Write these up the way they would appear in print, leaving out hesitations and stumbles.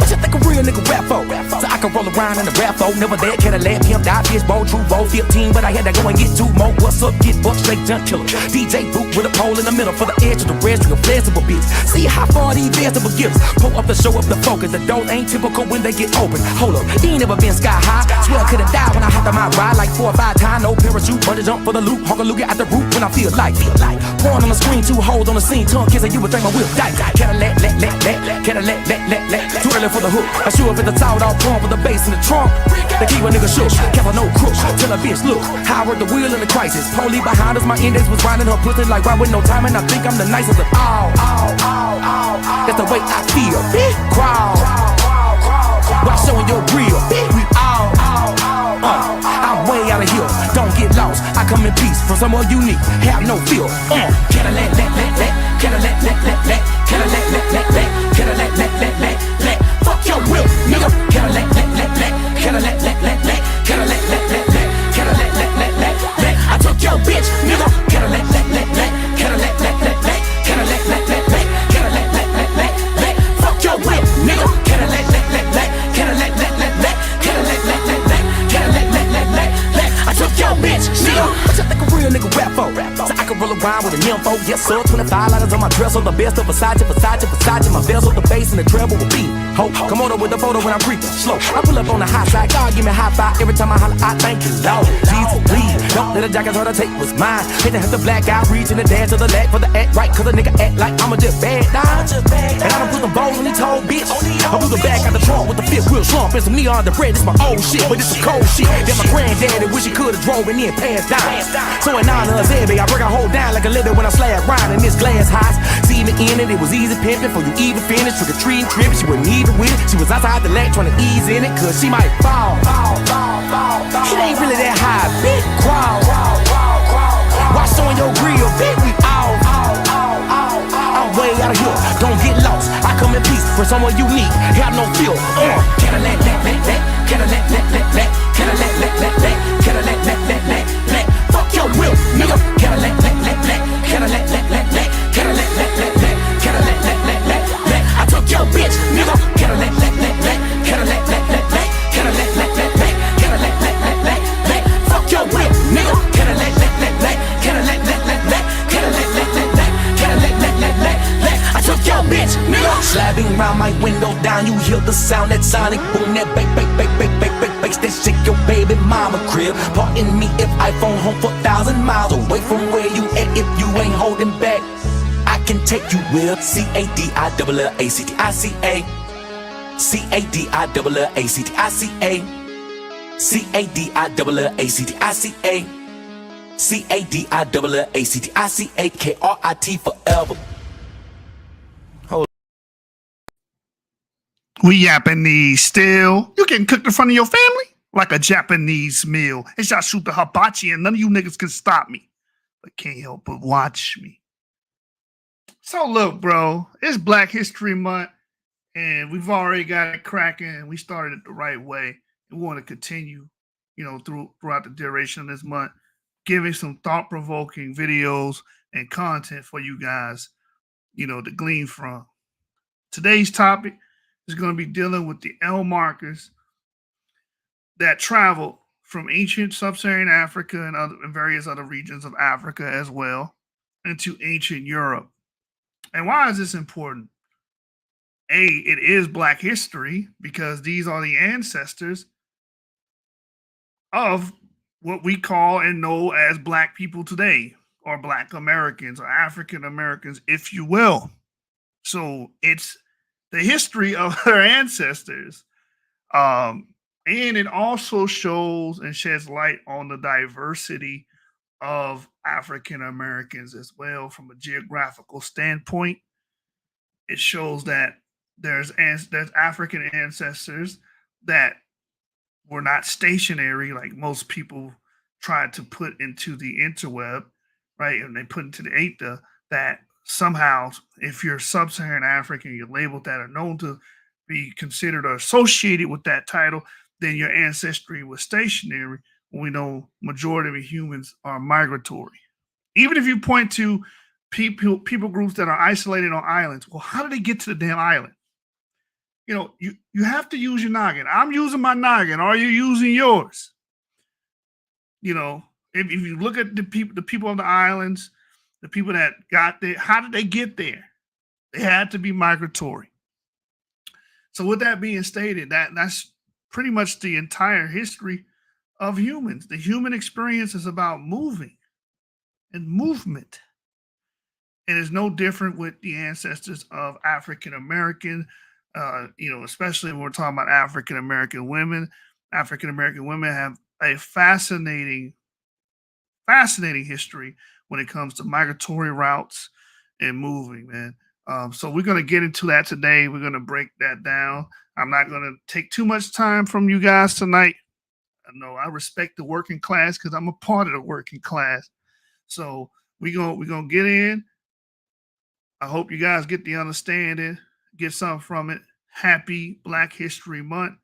What you think a real nigga rap for? So I can roll around in the rap for. Never that Cadillac, pimp, die, fish, bowl, true, roll 15. But I had to go and get two more. What's up, get buck, straight junk killer. DJ boot with a pole in the middle for the edge of the rest. You a flexible bitch. See how far these vegetable gifts. Pull up the show up the focus. The doors ain't typical when they get open. Hold up, he ain't never been sky high. Swear I could've died when I hopped on my ride like 4 or 5 times. No parachute, bungee jump for the loop. Hawk a look at the roof when I feel like. Porn on the screen, 2 holes on the scene. Tongue kissing, you would think my whip dice. Cadillac, Cadillac. Too early for the hook. I show up at the top, all plumb for the bass in the trunk. They keep a nigga shook, kept a no crook. Tell a bitch, look, how I work the wheel in the crisis. Police behind us, my index was grinding her pussy like right with no time. And I think I'm the nicest of all. That's the way I feel. Crawl, while showing your grill. We all, I'm way out of here. Don't get lost. I come in peace from somewhere unique. Have no fear. Cadillac, Cadillac, Cadillac. Fuck your whip, nigga. Cadillac, Cadillac, Cadillac. I took your bitch, nigga. Cadillac, Cadillac, Cadillac. Fuck your whip, nigga. Cadillac, Cadillac, Cadillac. I took your bitch, nigga. What you think a real nigga rap for? So I can roll around with a nympho. Yes sir, 25 lighters on my dress. On the best of Versace. My bells on the bass and the treble will beat. Ho, come on with the photo when I'm creeping slow. I pull up on the high side, God give me high five every time I holler. I thank you, Lord. Jesus, please don't let a jacket hard to take was mine. Hate to have the black guy reaching the dance to the leg for the act right, cause a nigga act like I'm a just bad dime. And I don't put them bows on these told bitch. I blew the back out the trunk with the 5th wheel slump and some neon the bread. This my old shit, but it's some cold shit that my granddaddy wish he could've drove and then passed down. So in honor of Zebby, I break a whole down like a leather when I slab round in this glass house. See me in it, it was easy pimping for you even finish. Trick or treating tripping, she wasn't even with it. She was outside the leg trying to ease in it, cause she might fall. It ain't really that high, big crawl. While showing your grill, big we all. I'm way out of here, don't get lost. I come in peace for somewhere unique, have no fear. Cadillac, Cadillac, Cadillac. Fuck your whip, nigga. Cadillac, Cadillac, Cadillac. I took your bitch, nigga. Cadillac, Cadillac. Fuck your whip, nigga. Cadillac, Cadillac. I took your bitch, nigga. Slapping around my window down, you hear the sound, that sonic boom, that bass, that shake your baby mama crib. Pardon me if I phone home 4,000 miles away from where you at. If you ain't holding back, I can take you with C-A-D-I-L-L-A-C-T-I-C-A. C-A-D-I-L-L-A-C-T-I-C-A. C-A-D-I-L-L-A-C-T-I-C-A. C-A-D-I-L-L-A-C-T-I-C-A. K-R-I-T forever. We Japanese still. You getting cooked in front of your family? Like a Japanese meal. It's just shoot the hibachi and none of you niggas can stop me. But can't help but watch me. So look, bro, it's Black History Month and we've already got it cracking and we started it the right way. We want to continue, throughout the duration of this month, giving some thought-provoking videos and content for you guys, to glean from. Today's topic is going to be dealing with the L markers that traveled from ancient sub-Saharan Africa and various other regions of Africa as well into ancient Europe. And why is this important? A, it is Black history because these are the ancestors of what we call and know as Black people today, or Black Americans, or African Americans, if you will. So it's the history of their ancestors. And it also shows and sheds light on the diversity of African Americans as well from a geographical standpoint. It shows that there's African ancestors that We're not stationary like most people try to put into the interweb, right? And they put into the ATA that somehow, if you're sub-Saharan African, you're labeled that or known to be considered or associated with that title, then your ancestry was stationary. We know majority of humans are migratory. Even if you point to people groups that are isolated on islands, well, how do they get to the damn island? You have to use your noggin. I'm using my noggin. Are you using yours? If you look at the people on the islands, the people that got there, how did they get there? They had to be migratory. So with that being stated, that's pretty much the entire history of humans. The human experience is about moving and movement. And it's no different with the ancestors of African American, especially when we're talking about African American women. African American women have a fascinating history when it comes to migratory routes and moving, man. So we're going to get into that today. We're going to break that down. I'm not going to take too much time from you guys tonight. I know I respect the working class because I'm a part of the working class. So we're gonna get in. I hope you guys get the understanding, get something from it. Happy Black History Month.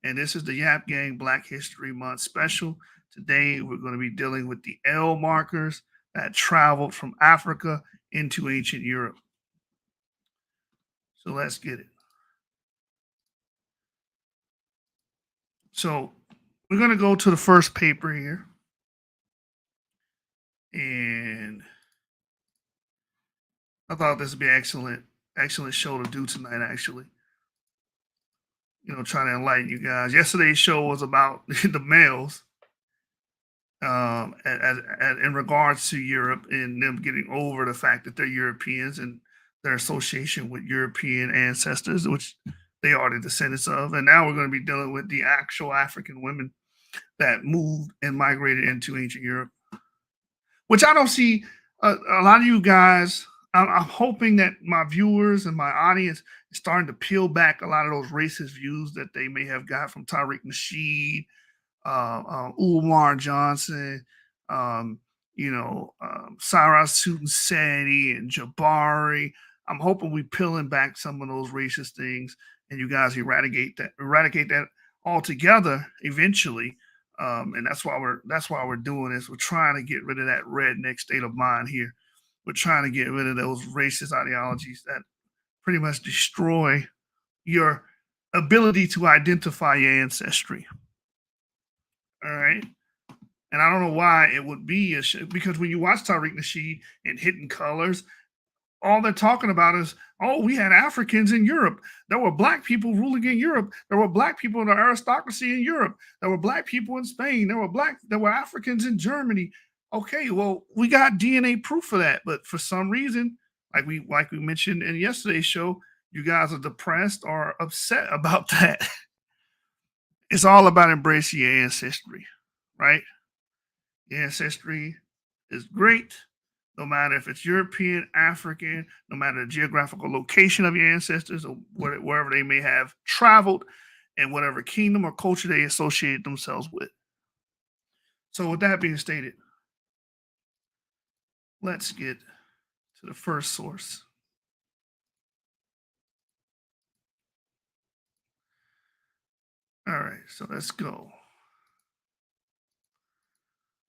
And this is the Yap Gang Black History Month special. Today, we're going to be dealing with the L markers that traveled from Africa into ancient Europe. So let's get it. So we're going to go to the first paper here. And I thought this would be an excellent show to do tonight, actually. Trying to enlighten you guys. Yesterday's show was about the males in regards to Europe and them getting over the fact that they're Europeans and their association with European ancestors, which they are the descendants of. And now we're going to be dealing with the actual African women that moved and migrated into ancient Europe, which I don't see a lot of you guys. I'm hoping that my viewers and my audience is starting to peel back a lot of those racist views that they may have got from Tariq Nasheed, Umar Johnson, Cyrus Sutan Seti and Jabari. I'm hoping we peeling back some of those racist things and you guys eradicate that altogether eventually. And that's why we're doing this. We're trying to get rid of that redneck state of mind here. We're trying to get rid of those racist ideologies that pretty much destroy your ability to identify your ancestry. All right. And I don't know why it would be because when you watch Tariq Nasheed in Hidden Colors, all they're talking about is, oh, we had Africans in Europe. There were black people ruling in Europe. There were black people in the aristocracy in Europe. There were black people in Spain. There were Africans in Germany. Okay, well, we got DNA proof for that, but for some reason, like we mentioned in yesterday's show, you guys are depressed or upset about that. It's all about embracing your ancestry, right? Your ancestry is great, no matter if it's European, African, no matter the geographical location of your ancestors or wherever they may have traveled and whatever kingdom or culture they associate themselves with. So with that being stated, let's get to the first source. All right, so let's go.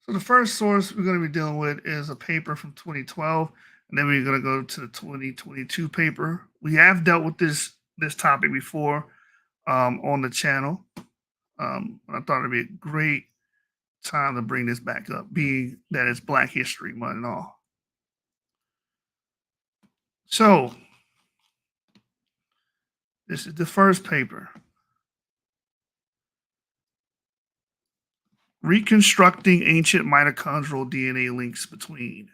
So the first source we're going to be dealing with is a paper from 2012, and then we're going to go to the 2022 paper. We have dealt with this topic before on the channel. I thought it'd be a great time to bring this back up, being that it's Black History Month and all. So this is the first paper. Reconstructing ancient mitochondrial DNA links between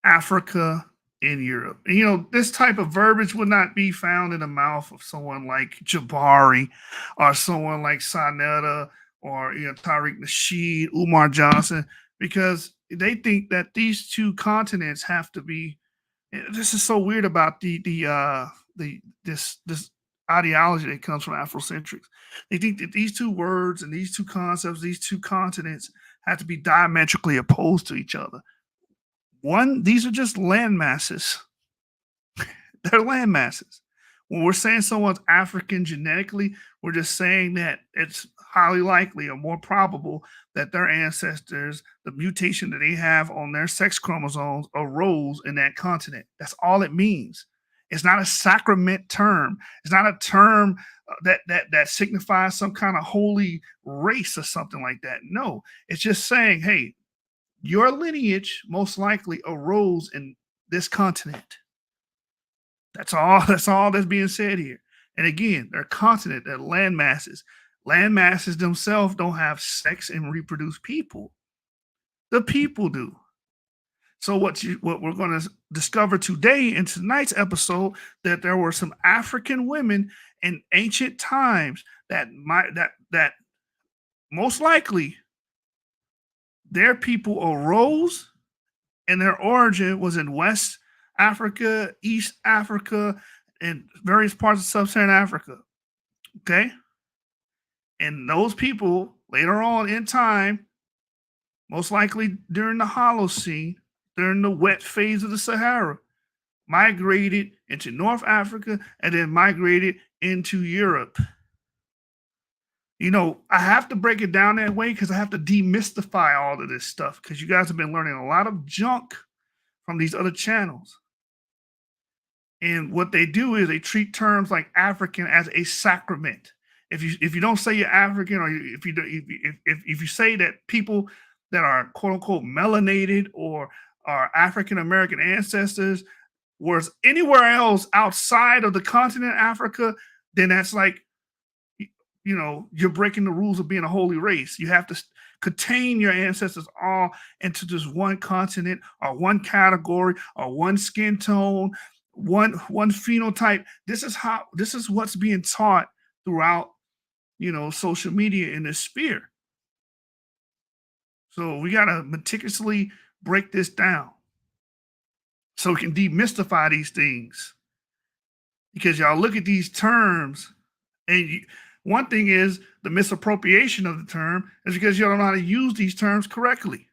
Africa and Europe. And, this type of verbiage would not be found in the mouth of someone like Jabari or someone like Sanetta or Tariq Nasheed, Umar Johnson, because they think that these two continents have to be. This is so weird about this ideology that comes from Afrocentrics. They think that these two words and these two concepts, these two continents, have to be diametrically opposed to each other. One, these are just land masses. They're land masses. When we're saying someone's African genetically, we're just saying that it's highly likely or more probable that their ancestors, the mutation that they have on their sex chromosomes, arose in that continent. That's all it means. It's not a sacrament term. It's not a term that signifies some kind of holy race or something like that. No, it's just saying, hey, your lineage most likely arose in this continent. That's all. That's all that's being said here. And again, they're continent, they're land masses. Land masses themselves don't have sex and reproduce people. The people do. So what we're going to discover today in tonight's episode, that there were some African women in ancient times that most likely their people arose and their origin was in West Africa, East Africa, and various parts of Sub-Saharan Africa. Okay? And those people later on in time, most likely during the Holocene, during the wet phase of the Sahara, migrated into North Africa and then migrated into Europe. You know, I have to break it down that way because I have to demystify all of this stuff, because you guys have been learning a lot of junk from these other channels. And what they do is they treat terms like African as a sacrament. If you don't say you're African, or if you say that people that are quote unquote melanated or are African American ancestors was anywhere else outside of the continent Africa, then that's like, you know, you're breaking the rules of being a holy race. You have to contain your ancestors all into just one continent or one category or one skin tone, one phenotype. This is what's being taught throughout, you know, social media in this sphere. So we got to meticulously break this down so we can demystify these things, because y'all look at these terms and one thing is the misappropriation of the term is because you don't know how to use these terms correctly.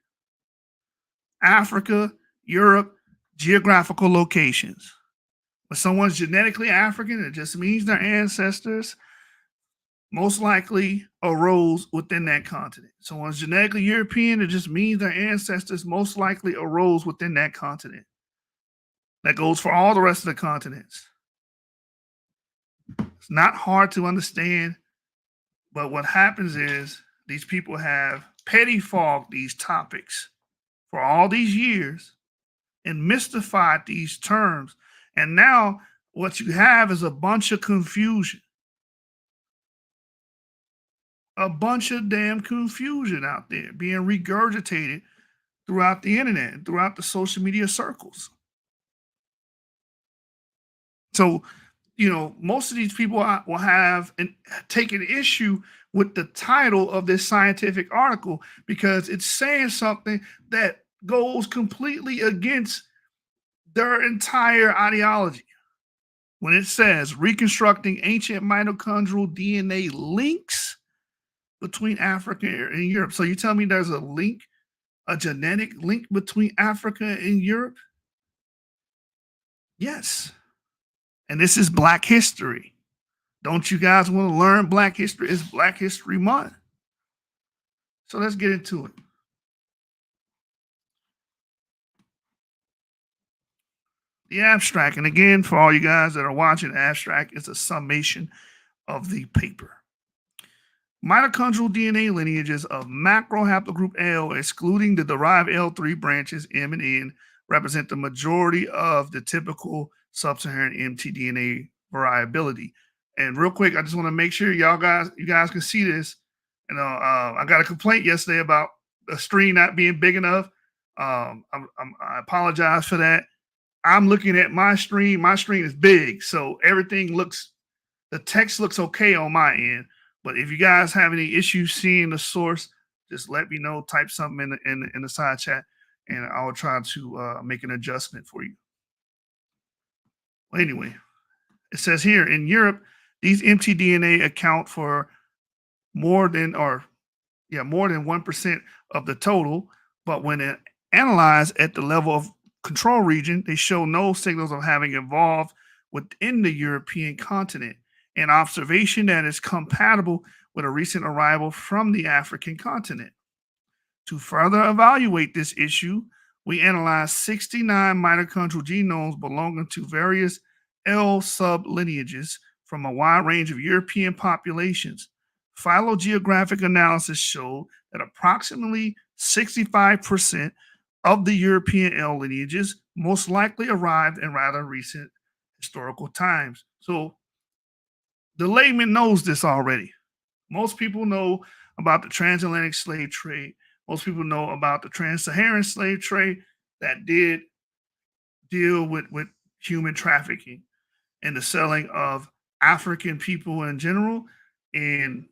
Africa, Europe, geographical locations. When someone's genetically African, it just means their ancestors most likely arose within that continent. Someone's genetically European, it just means their ancestors most likely arose within that continent. That goes for all the rest of the continents. It's not hard to understand, but what happens is these people have pettifogged these topics for all these years and mystified these terms. And now what you have is a bunch of confusion. A bunch of damn confusion out there being regurgitated throughout the internet and throughout the social media circles. So, you know, most of these people will have taken issue with the title of this scientific article because it's saying something that goes completely against their entire ideology. When it says reconstructing ancient mitochondrial DNA links between Africa and Europe. So you tell me there's a link, a genetic link between Africa and Europe? Yes. And this is Black history. Don't you guys want to learn Black history? It's Black History Month. So let's get into it. The abstract, and again, for all you guys that are watching, the abstract is a summation of the paper. Mitochondrial DNA lineages of macrohaplogroup L, excluding the derived L3 branches M and N, represent the majority of the typical sub-Saharan mtDNA variability. And real quick, I just want to make sure you guys can see this. You know, I got a complaint yesterday about the screen not being big enough. I apologize for that. I'm looking at my screen. My screen is big, so the text looks okay on my end. But if you guys have any issues seeing the source, just let me know. Type something in the side chat, and I will try to make an adjustment for you. Well, anyway, it says here in Europe, These mtDNA account for more than 1% of the total, but when analyzed at the level of control region, they show no signals of having evolved within the European continent, an observation that is compatible with a recent arrival from the African continent. To further evaluate this issue, we analyzed 69 mitochondrial genomes belonging to various L sublineages from a wide range of European populations. Phylogeographic analysis showed that approximately 65% of the European L lineages most likely arrived in rather recent historical times. So the layman knows this already. Most people know about the transatlantic slave trade. Most people know about the trans-Saharan slave trade that did deal with human trafficking and the selling of African people in general, and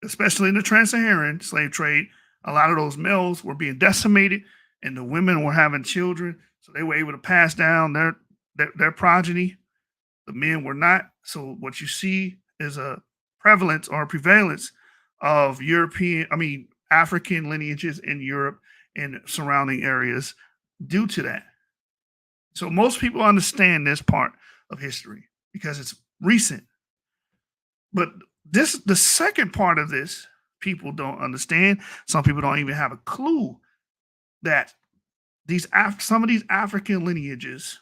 especially in the trans-Saharan slave trade, a lot of those males were being decimated and the women were having children, so they were able to pass down their progeny. The men were not. So what you see is a prevalence or prevalence of African lineages in Europe and surrounding areas due to that. So most people understand this part of history because it's recent. But the second part of this, people don't understand. Some people don't even have a clue that some of these African lineages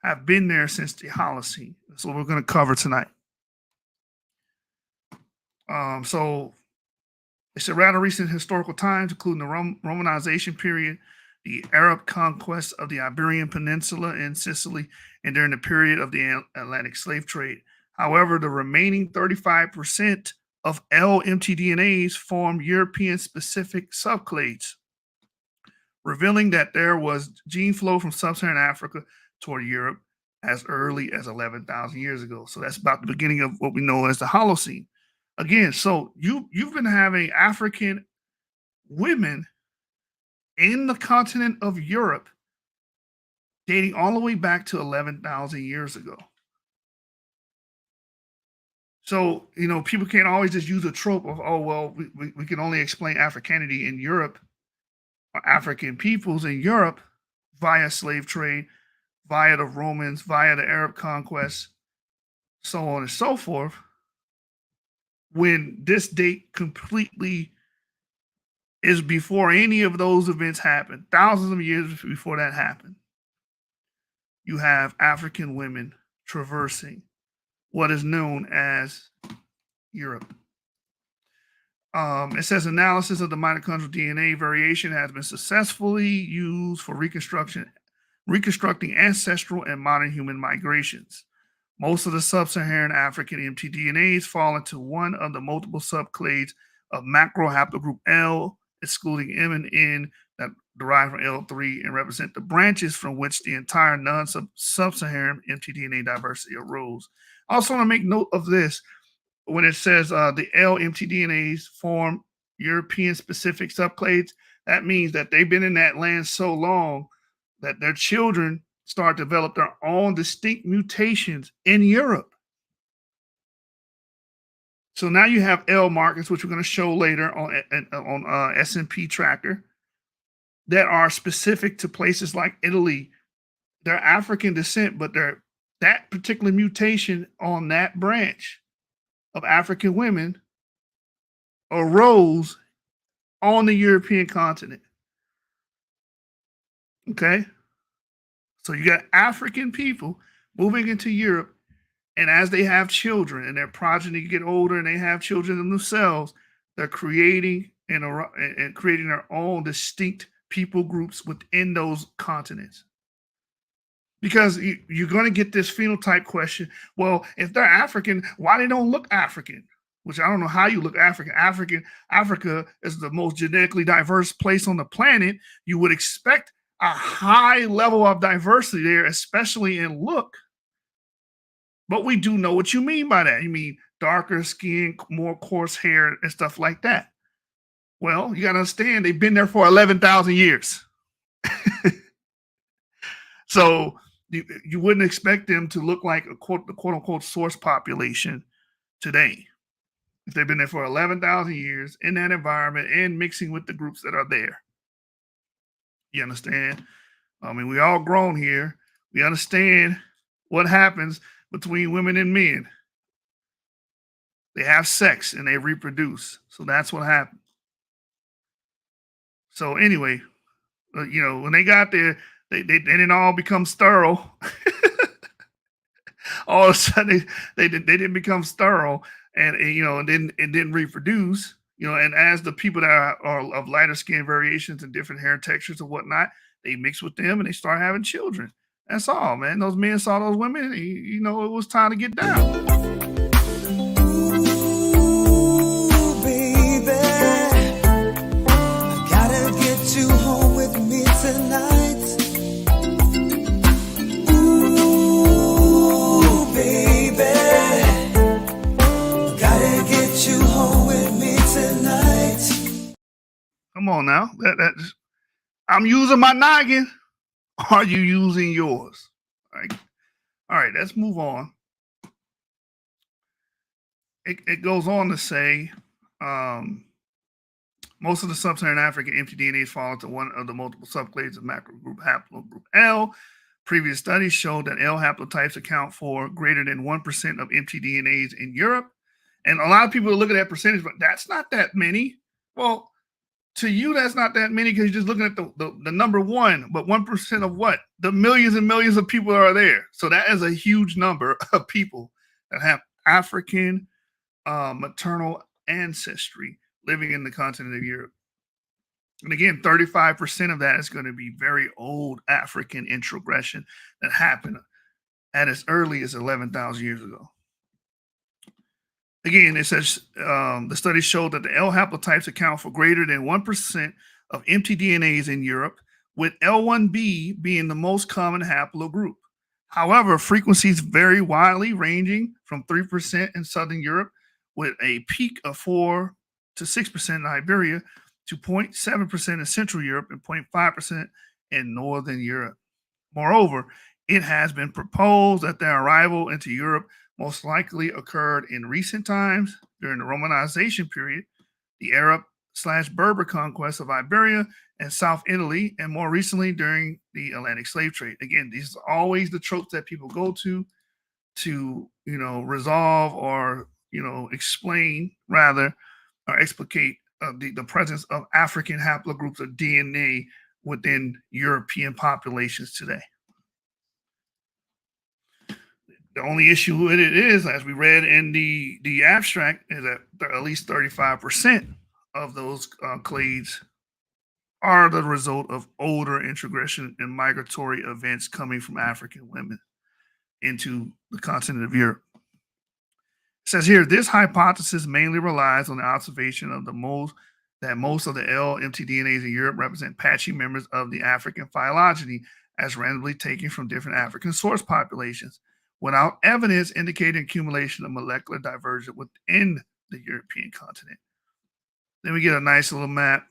have been there since the Holocene. That's what we're going to cover tonight. So it's a rather recent historical times, including the Romanization period, the Arab conquest of the Iberian Peninsula and Sicily, and during the period of the Atlantic slave trade. However, the remaining 35% of L mtDNAs form European-specific subclades, revealing that there was gene flow from sub-Saharan Africa toward Europe as early as 11,000 years ago. So that's about the beginning of what we know as the Holocene. Again, so you've been having African women in the continent of Europe dating all the way back to 11,000 years ago. So, people can't always just use a trope of, oh, well, we can only explain Africanity in Europe or African peoples in Europe via slave trade, via the Romans, via the Arab conquest, so on and so forth, when this date completely is before any of those events happened, thousands of years before that happened. You have African women traversing what is known as Europe. It says analysis of the mitochondrial DNA variation has been successfully used for reconstructing ancestral and modern human migrations. Most of the sub-Saharan African mtDNAs fall into one of the multiple subclades of macrohaplogroup L, excluding M and N that derive from L3 and represent the branches from which the entire non-sub-Saharan mtDNA diversity arose. I also want to make note of this when it says the L mtDNAs form European-specific subclades. That means that they've been in that land so long that their children start to develop their own distinct mutations in Europe. So now you have L markers, which we're going to show later on S&P Tracker, that are specific to places like Italy. They're African descent, but that particular mutation on that branch of African women arose on the European continent. Okay? So you got African people moving into Europe, and as they have children and their progeny get older and they have children themselves, they're creating and creating their own distinct people groups within those continents. Because you're going to get this phenotype question. Well, if they're African, why they don't look African? Which I don't know how you look African. Africa is the most genetically diverse place on the planet. You would expect a high level of diversity there, especially in look. But we do know what you mean by that. You mean darker skin, more coarse hair, and stuff like that. Well, you got to understand they've been there for 11,000 years. So you wouldn't expect them to look like the quote unquote source population today. If they've been there for 11,000 years in that environment and mixing with the groups that are there. You understand? I mean, we all grown here. We understand what happens between women and men. They have sex and they reproduce. So that's what happened. So anyway, when they got there, they didn't all become sterile. All of a sudden, they didn't become sterile, and didn't reproduce. And as the people that are of lighter skin variations and different hair textures and whatnot, they mix with them and they start having children. That's all, man. Those men saw those women. It was time to get down. Come on now. I'm using my noggin. Are you using yours? All right, let's move on. It goes on to say most of the sub-Saharan African empty DNA fall into one of the multiple subclades of macro group haplogroup L. Previous studies showed that L haplotypes account for greater than 1% of empty DNAs in Europe. And a lot of people look at that percentage, but that's not that many. Well, to you, that's not that many because you're just looking at the number one, but 1% of what? The millions and millions of people that are there. So that is a huge number of people that have African maternal ancestry living in the continent of Europe. And again, 35% of that is going to be very old African introgression that happened at as early as 11,000 years ago. Again, it says the study showed that the L haplotypes account for greater than 1% of empty DNAs in Europe, with L1b being the most common haplogroup. However, frequencies vary widely, ranging from 3% in Southern Europe, with a peak of 4 to 6% in Iberia, to 0.7% in Central Europe and 0.5% in Northern Europe. Moreover, it has been proposed that their arrival into Europe most likely occurred in recent times during the Romanization period, the Arab/Berber conquest of Iberia and South Italy, and more recently during the Atlantic slave trade. Again, these are always the tropes that people go to resolve or explain rather or explicate the presence of African haplogroups of DNA within European populations today. The only issue with it is, as we read in the abstract, is that at least 35% of those clades are the result of older introgression and migratory events coming from African women into the continent of Europe. It says here, this hypothesis mainly relies on the observation of that most of the L mtDNAs in Europe represent patchy members of the African phylogeny as randomly taken from different African source populations, without evidence indicating accumulation of molecular divergence within the European continent. Then we get a nice little map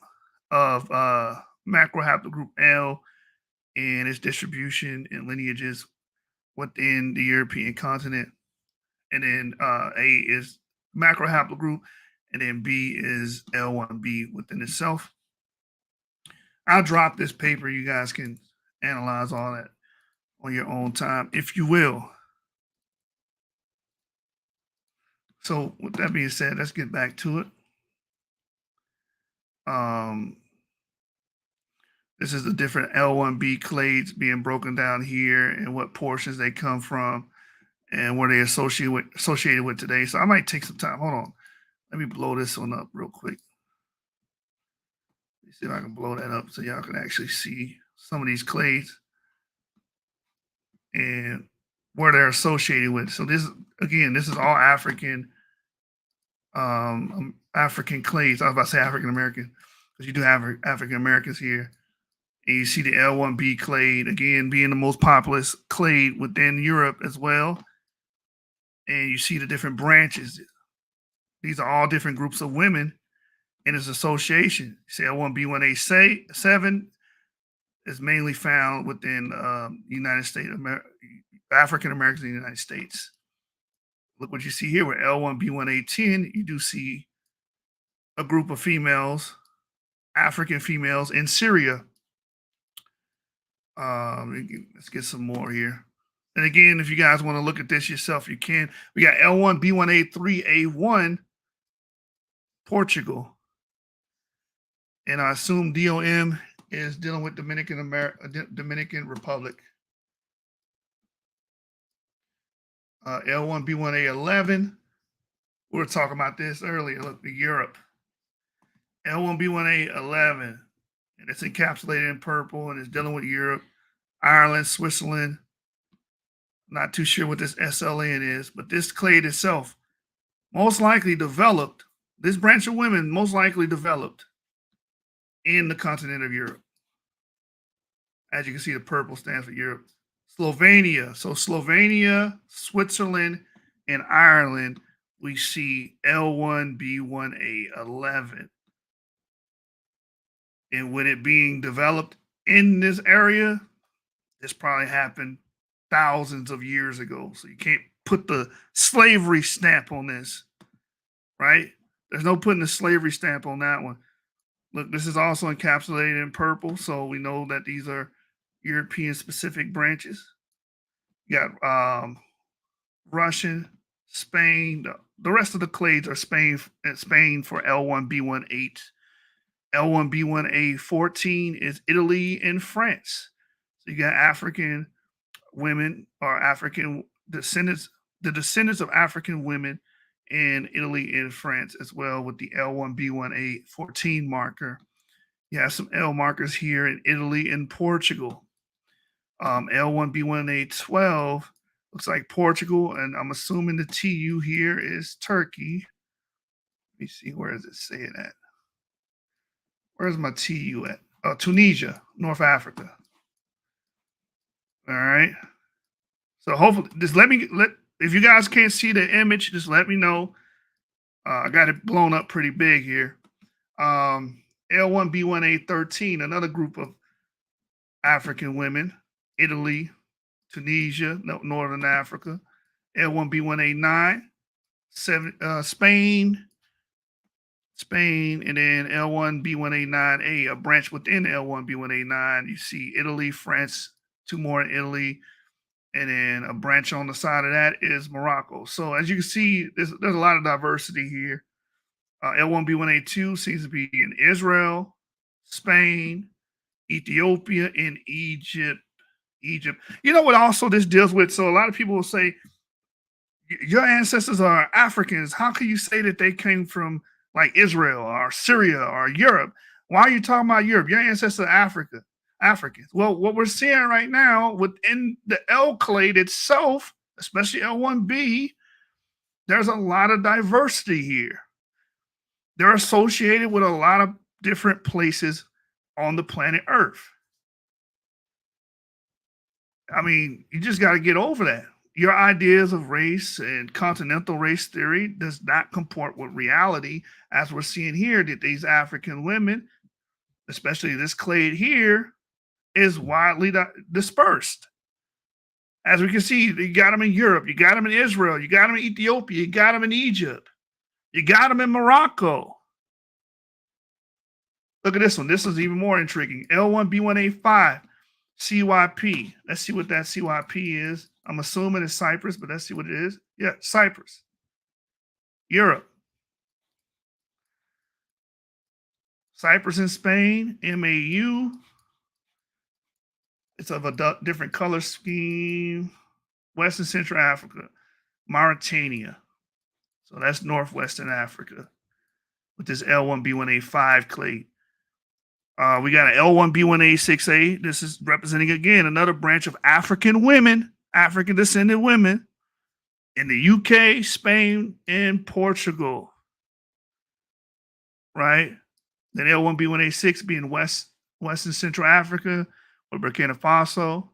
of macro haplogroup L and its distribution and lineages within the European continent. And then A is macro haplogroup, and then B is L1b within itself. I'll drop this paper. You guys can analyze all that on your own time, if you will. So with that being said, let's get back to it. This is the different L1b clades being broken down here and what portions they come from and where they associated with today. So I might take some time. Hold on. Let me blow this one up real quick. Let me see if I can blow that up so y'all can actually see some of these clades and where they're associated with. So this is all African African clades. I was about to say African American, because you do have African Americans here. And you see the L1b clade, again, being the most populous clade within Europe as well. And you see the different branches. These are all different groups of women in its association. You see L1b1a 7, is mainly found within United States, African Americans in the United States. Look what you see here with L1b1a 10. You do see a group of females, African females in Syria. Let's get some more here. And again, if you guys want to look at this yourself, you can. We got L1b1a3a1, Portugal. And I assume DOM is dealing with Dominican Republic. L1b1a11. We were talking about this earlier. Look, Europe. L1b1a11. And it's encapsulated in purple and it's dealing with Europe, Ireland, Switzerland. Not too sure what this SLN is, but this clade itself most likely developed, this branch of women most likely developed in the continent of Europe. As you can see, the purple stands for Europe. Slovenia. So Slovenia, Switzerland, and Ireland, we see L1b1a11. And with it being developed in this area, this probably happened thousands of years ago. So you can't put the slavery stamp on this, right? There's no putting the slavery stamp on that one. Look, this is also encapsulated in purple, so we know that these are European specific branches. You got Russian, Spain. The rest of the clades are Spain for L1b1a. L1b1a14 is Italy and France. So you got African women or African descendants, the descendants of African women in Italy and France as well with the L1b1a14 marker. You have some L markers here in Italy and Portugal. L1b1a12 looks like Portugal, and I'm assuming the TU here is Turkey. Let me see, where does it say it at? Where's my TU at? Tunisia, North Africa. All right. So hopefully, just if you guys can't see the image, just let me know. I got it blown up pretty big here. L1b1a13, another group of African women, Italy, Tunisia, Northern Africa. L1b1a9, Spain, and then L1b1a9a, a branch within L1b1a9. You see Italy, France, two more in Italy, and then a branch on the side of that is Morocco. So as you can see, there's a lot of diversity here. L1b1a2 seems to be in Israel, Spain, Ethiopia, and Egypt. You know what also this deals with? So a lot of people will say, your ancestors are Africans. How can you say that they came from like Israel or Syria or Europe? Why are you talking about Europe? Your ancestors are Africans. Well, what we're seeing right now within the L clade itself, especially L1b, there's a lot of diversity here. They're associated with a lot of different places on the planet Earth. I mean, you just got to get over that. Your ideas of race and continental race theory does not comport with reality, as we're seeing here that these African women, especially this clade here, is widely dispersed. As we can see, you got them in Europe, you got them in Israel, you got them in Ethiopia, you got them in Egypt, you got them in Morocco. Look at this one. This is even more intriguing. L1b1a5, CYP. Let's see what that CYP is. I'm assuming it's Cyprus, but let's see what it is. Yeah, Cyprus. Europe. Cyprus and Spain, MAU. It's of a different color scheme. West and Central Africa. Mauritania. So that's Northwestern Africa with this L1b1a5 clade. We got an L1b1a6a. This is representing, again, another branch of African women, African descended women in the UK, Spain, and Portugal. Right? Then L1b1a6 being West and Central Africa or Burkina Faso.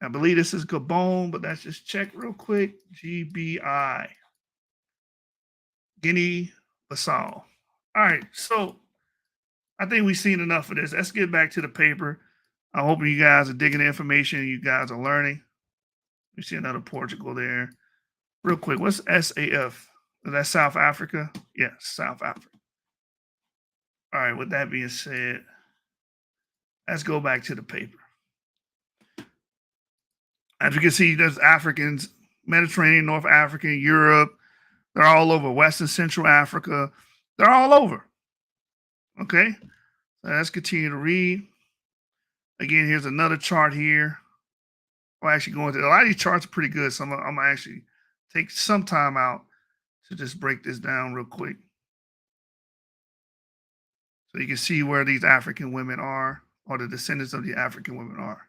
I believe this is Gabon, but let's just check real quick. GBI. Guinea-Bissau. All right, so I think we've seen enough of this. Let's get back to the paper. I hope you guys are digging the information. You guys are learning. We see another Portugal there. Real quick, what's SAF? Is that South Africa? Yes, South Africa. All right, with that being said, let's go back to the paper. As you can see, there's Africans, Mediterranean, North Africa, Europe. They're all over. West and Central Africa. They're all over. Okay, so let's continue to read. Again, here's another chart here. I'll actually go into a lot of these charts are pretty good, so I'm gonna actually take some time out to just break this down real quick. So you can see where these African women are, or the descendants of the African women are.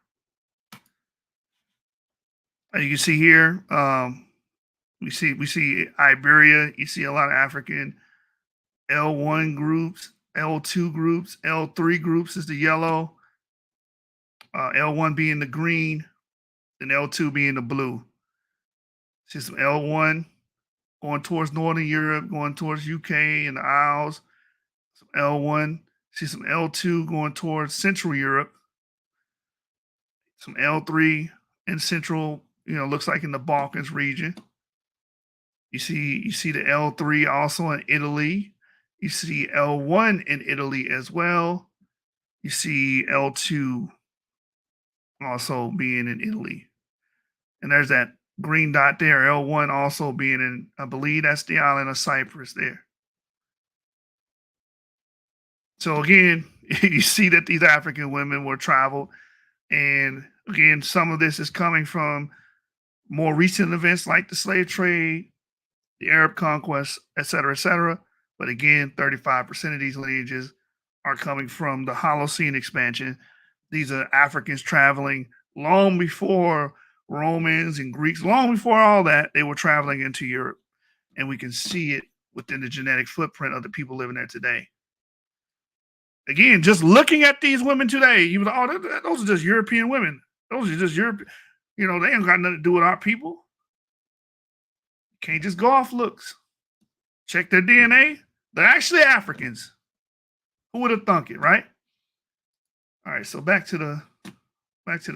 As you can see here, we see Iberia. You see a lot of African L1 groups, L2 groups, L3 groups is the yellow, L1 being the green, and L2 being the blue. See some L1 going towards Northern Europe, going towards UK and the Isles. Some L1. See some L2 going towards Central Europe. Some L3 in Central, looks like in the Balkans region. You see the L3 also in Italy. You see L1 in Italy as well. You see L2 also being in Italy. And there's that green dot there, L1 also being in, I believe that's the island of Cyprus there. So again, you see that these African women were traveled. And again, some of this is coming from more recent events like the slave trade, the Arab conquest, et cetera, et cetera. But again, 35% of these lineages are coming from the Holocene expansion. These are Africans traveling long before Romans and Greeks, long before all that, they were traveling into Europe. And we can see it within the genetic footprint of the people living there today. Again, just looking at these women today, you would, those are just European women. Those are just Europe. They ain't got nothing to do with our people. Can't just go off looks. Check their DNA. They're actually Africans. Who would have thunk it, right? All right, so back to the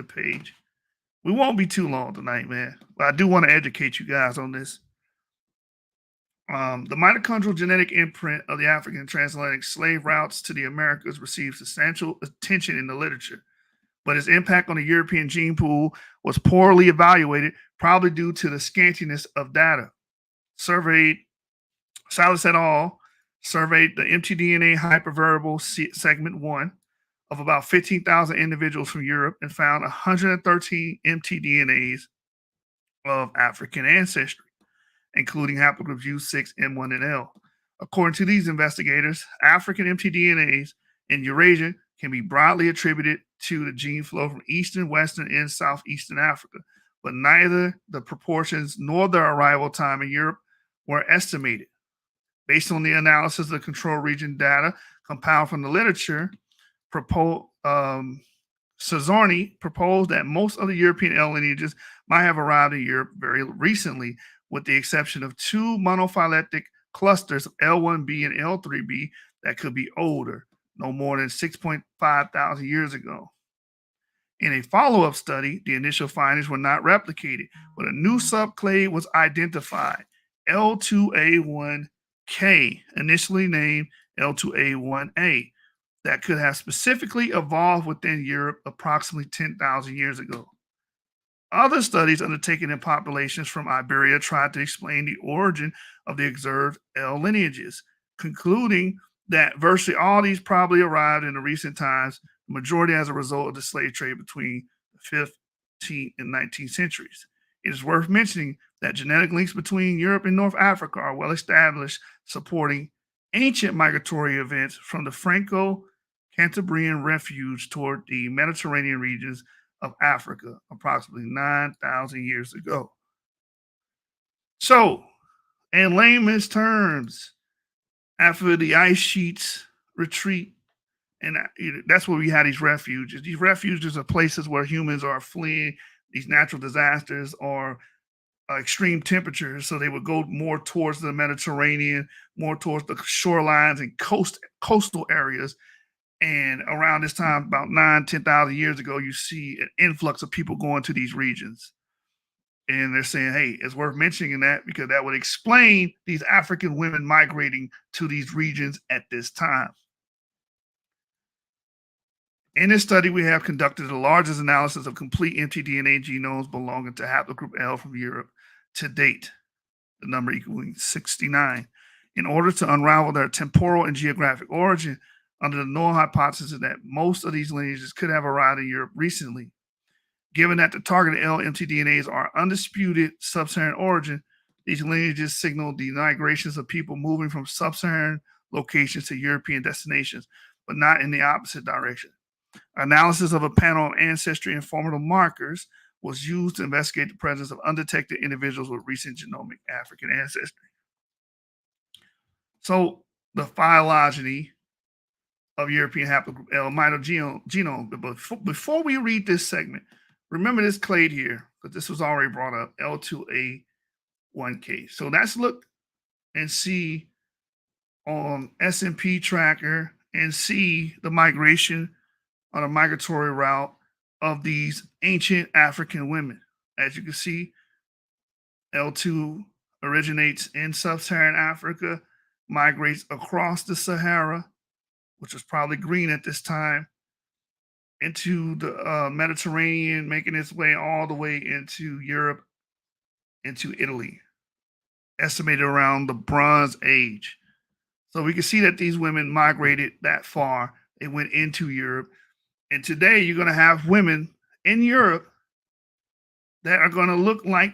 page. We won't be too long tonight, man. But I do want to educate you guys on this. The mitochondrial genetic imprint of the African transatlantic slave routes to the Americas received substantial attention in the literature, but its impact on the European gene pool was poorly evaluated, probably due to the scantiness of data. Salas et al. Surveyed the mtDNA hypervariable segment 1 of about 15,000 individuals from Europe and found 113 mtDNAs of African ancestry, including haplogroups U6, M1, and L. According to these investigators, African mtDNAs in Eurasia can be broadly attributed to the gene flow from Eastern, Western, and Southeastern Africa, but neither the proportions nor their arrival time in Europe were estimated. Based on the analysis of the control region data compiled from the literature, Cezzarni proposed that most of the European L lineages might have arrived in Europe very recently, with the exception of two monophyletic clusters of L1b and L3b that could be older, no more than 6.5 thousand years ago. In a follow-up study, the initial findings were not replicated, but a new subclade was identified, L2A1K, initially named L2A1A, that could have specifically evolved within Europe approximately 10,000 years ago. Other studies undertaken in populations from Iberia tried to explain the origin of the observed L lineages, concluding that virtually all these probably arrived in the recent times, the majority as a result of the slave trade between the 15th and 19th centuries. It is worth mentioning that genetic links between Europe and North Africa are well established, supporting ancient migratory events from the Franco-Cantabrian refuge toward the Mediterranean regions of Africa approximately 9,000 years ago. So, in layman's terms, after the ice sheets retreat, and that's where we had these refuges. These refuges are places where humans are fleeing these natural disasters or extreme temperatures. So they would go more towards the Mediterranean, more towards the shorelines and coastal areas. And around this time, about 10,000 years ago, you see an influx of people going to these regions. And they're saying, hey, it's worth mentioning that because that would explain these African women migrating to these regions at this time. In this study, we have conducted the largest analysis of complete mtDNA genomes belonging to haplogroup L from Europe to date, the number equaling 69, in order to unravel their temporal and geographic origin under the null hypothesis that most of these lineages could have arrived in Europe recently. Given that the targeted L mtDNAs are undisputed sub-Saharan origin, these lineages signal the migrations of people moving from sub-Saharan locations to European destinations, but not in the opposite direction. Analysis of a panel of ancestry informative markers was used to investigate the presence of undetected individuals with recent genomic African ancestry. So the phylogeny of European haplogroup L mitogenome. But before we read this segment, remember this clade here, because this was already brought up, L2A1K. So let's look and see on S&P tracker and see the migration on a migratory route of these ancient African women. As you can see, L2 originates in sub-Saharan Africa, migrates across the Sahara, which was probably green at this time, into the Mediterranean, making its way all the way into Europe, into Italy, estimated around the Bronze Age. So we can see that these women migrated that far. They went into Europe. And today you're going to have women in Europe that are going to look like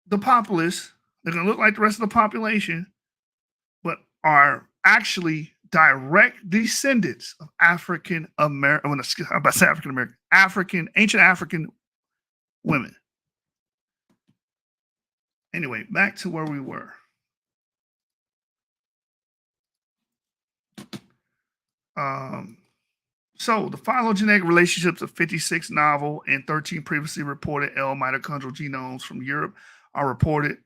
the populace. They're going to look like the rest of the population, but are actually direct descendants of African American, ancient African women. Anyway, back to where we were. So the phylogenetic relationships of 56 novel and 13 previously reported L mitochondrial genomes from Europe are reported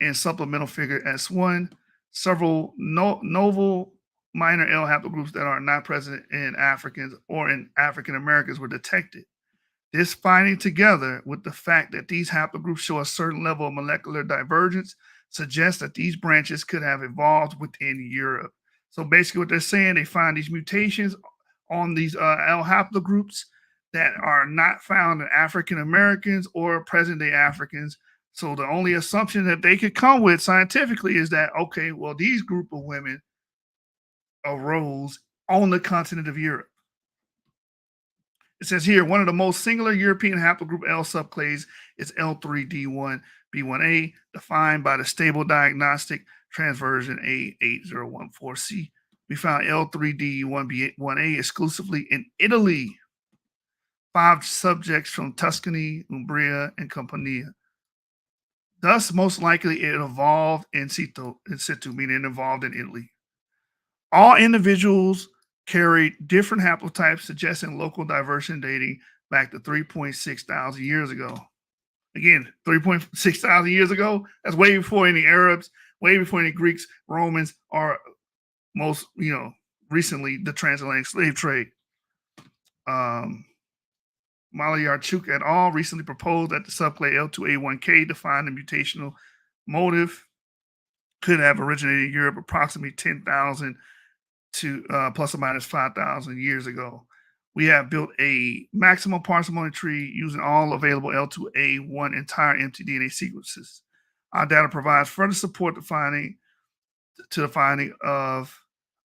in supplemental figure S1. Several novel minor L haplogroups that are not present in Africans or in African Americans were detected. This finding, together with the fact that these haplogroups show a certain level of molecular divergence, suggests that these branches could have evolved within Europe. So basically what they're saying, they find these mutations on these L haplogroups that are not found in African Americans or present-day Africans. So the only assumption that they could come with scientifically is that, okay, well, these group of women arose on the continent of Europe. It says here, one of the most singular European haplogroup L subclades is L3d1b1a, defined by the stable diagnostic transversion A8014C. We found L3d1b1a exclusively in Italy. 5 subjects from Tuscany, Umbria, and Campania. Thus, most likely it evolved in situ, meaning it evolved in Italy. All individuals carried different haplotypes, suggesting local diversion dating back to 3.6 thousand years ago. Again, 3.6 thousand years ago, that's way before any Arabs, way before any Greeks, Romans, or most, recently the transatlantic slave trade. Malayarchuk et al. Recently proposed that the subclade L2A1K defined the mutational motive could have originated in Europe approximately 10,000 to plus or minus 5,000 years ago. We have built a maximum parsimony tree using all available L2A1 entire mtDNA sequences. Our data provides further support to the finding of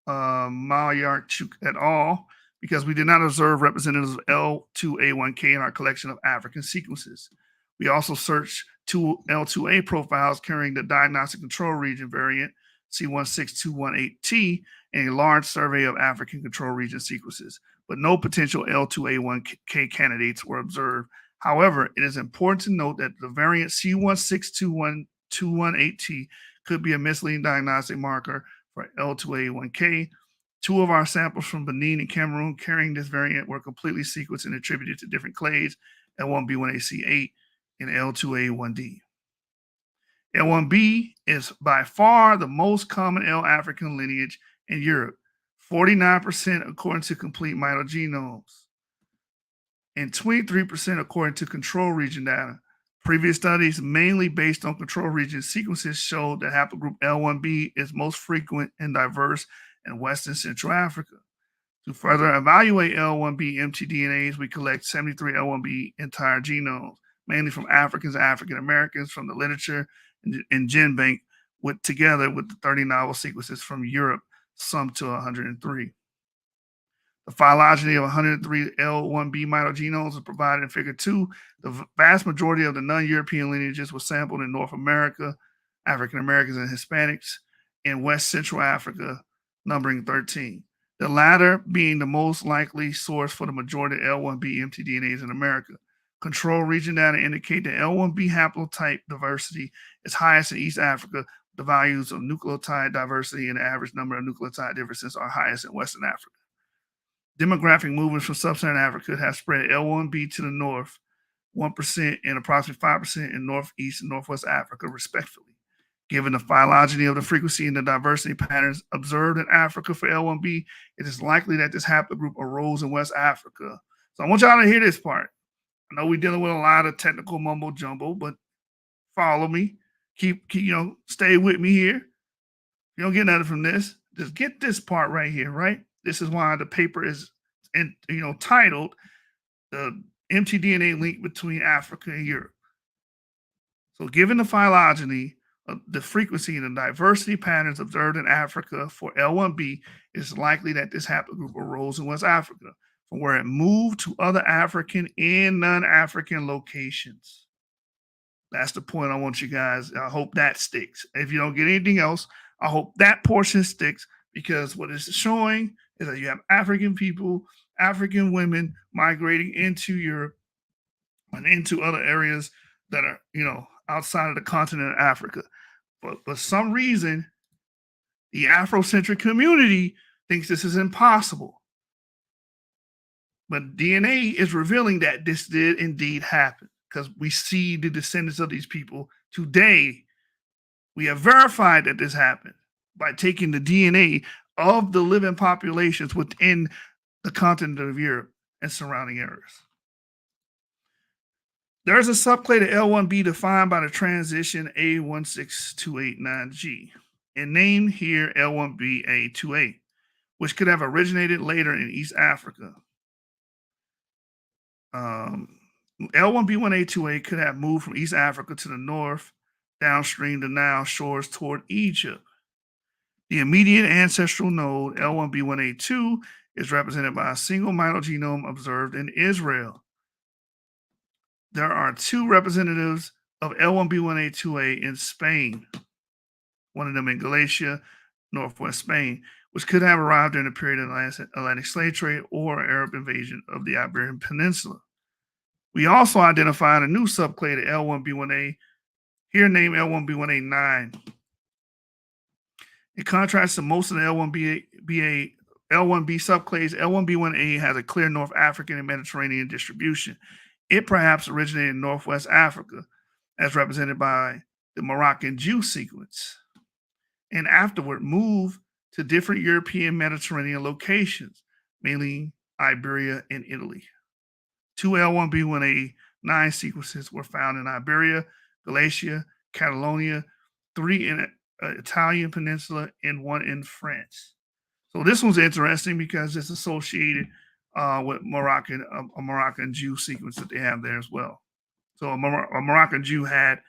Malayarchuk et al. Because we did not observe representatives of L2A1K in our collection of African sequences. We also searched 2 L2A profiles carrying the diagnostic control region variant C16218T and a large survey of African control region sequences, but no potential L2A1K candidates were observed. However, it is important to note that the variant C16218T could be a misleading diagnostic marker for L2A1K. 2 of our samples from Benin and Cameroon carrying this variant were completely sequenced and attributed to different clades, L1b1a and L2A1D. L1b is by far the most common L African lineage in Europe. 49% according to complete mitogenomes, and 23% according to control region data. Previous studies, mainly based on control region sequences, showed that haplogroup L1b is most frequent and diverse in West and Central Africa. To further evaluate L1b mtDNAs, we collect 73 L1b entire genomes, mainly from Africans and African Americans from the literature and GenBank, together with the 30 novel sequences from Europe, summed to 103. The phylogeny of 103 L1b mitogenomes is provided in Figure 2. The vast majority of the non-European lineages were sampled in North America, African Americans and Hispanics, and West Central Africa, numbering 13. The latter being the most likely source for the majority of L1b mtDNAs in America. Control region data indicate that L1b haplotype diversity is highest in East Africa. The values of nucleotide diversity and the average number of nucleotide differences are highest in Western Africa. Demographic movements from sub-Saharan Africa have spread L1b to the north, 1% and approximately 5% in Northeast and Northwest Africa, respectively. Given the phylogeny of the frequency and the diversity patterns observed in Africa for L1b, it is likely that this haplogroup arose in West Africa. So I want y'all to hear this part. I know we're dealing with a lot of technical mumbo jumbo, but follow me. Keep stay with me here. You don't get nothing from this. Just get this part right here, right? This is why the paper is, titled "The mtDNA Link Between Africa and Europe." So, given the phylogeny, the frequency and the diversity patterns observed in Africa for L1b, it's likely that this haplogroup arose in West Africa, from where it moved to other African and non-African locations. That's the point I want you guys. I hope that sticks. If you don't get anything else, I hope that portion sticks, because what it's showing is that you have African people, African women migrating into Europe and into other areas that are, outside of the continent of Africa. But for some reason, the Afrocentric community thinks this is impossible. But DNA is revealing that this did indeed happen, because we see the descendants of these people today. We have verified that this happened by taking the DNA of the living populations within the continent of Europe and surrounding areas. There's a subclade of L1b defined by the transition A16289G and named here L1b1a, which could have originated later in East Africa. L1b1a could have moved from East Africa to the north, downstream the Nile shores toward Egypt. The immediate ancestral node, L1b1a2, is represented by a single mitogenome observed in Israel. There are two representatives of L1b1a2a in Spain, one of them in Galicia, northwest Spain, which could have arrived during the period of the Atlantic slave trade or Arab invasion of the Iberian Peninsula. We also identified a new subclade of L1b1a, here named L1b1a9. In contrast to most of the L1b subclades, L1b1a has a clear North African and Mediterranean distribution. It perhaps originated in Northwest Africa, as represented by the Moroccan Jew sequence, and afterward moved to different European Mediterranean locations, mainly Iberia and Italy. Two L1b1a9 sequences were found in Iberia, Galicia, Catalonia, 3 in Italian peninsula, and 1 in France. So this one's interesting because it's associated with a Moroccan Jew sequence that they have there as well. So a Moroccan Jew had